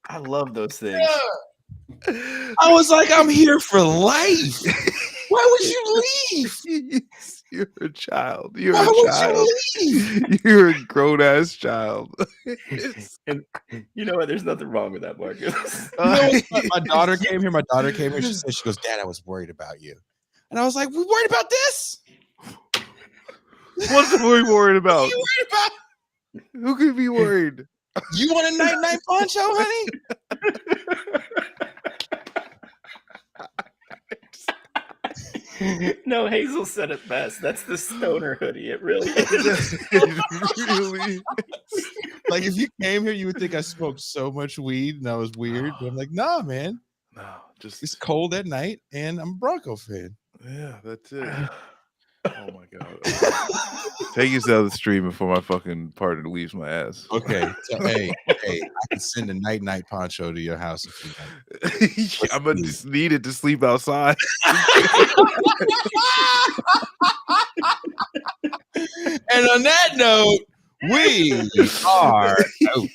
I love those things. Yeah. I was like, I'm here for life. Why would you leave? You're a child. You're a child. You're a grown ass child. And you know what? There's nothing wrong with that, Marcus. My daughter came here. She said, "She goes, Dad, I was worried about you," and I was like, "We worried about this? What's we worried about? What are you worried about? Who could be worried? You want a night poncho, honey?" No, Hazel said it best. That's the stoner hoodie. It really is. It really is. Like, if you came here, you would think I smoked so much weed and I was weird. But I'm like, nah, man. No, just it's cold at night and I'm a Bronco fan. Yeah, that's it. Oh my god. Take us out of the stream before my fucking partner leaves my ass. Okay. So, hey, I can send a night poncho to your house if you like. I'm gonna just need it to sleep outside. And on that note, we are out.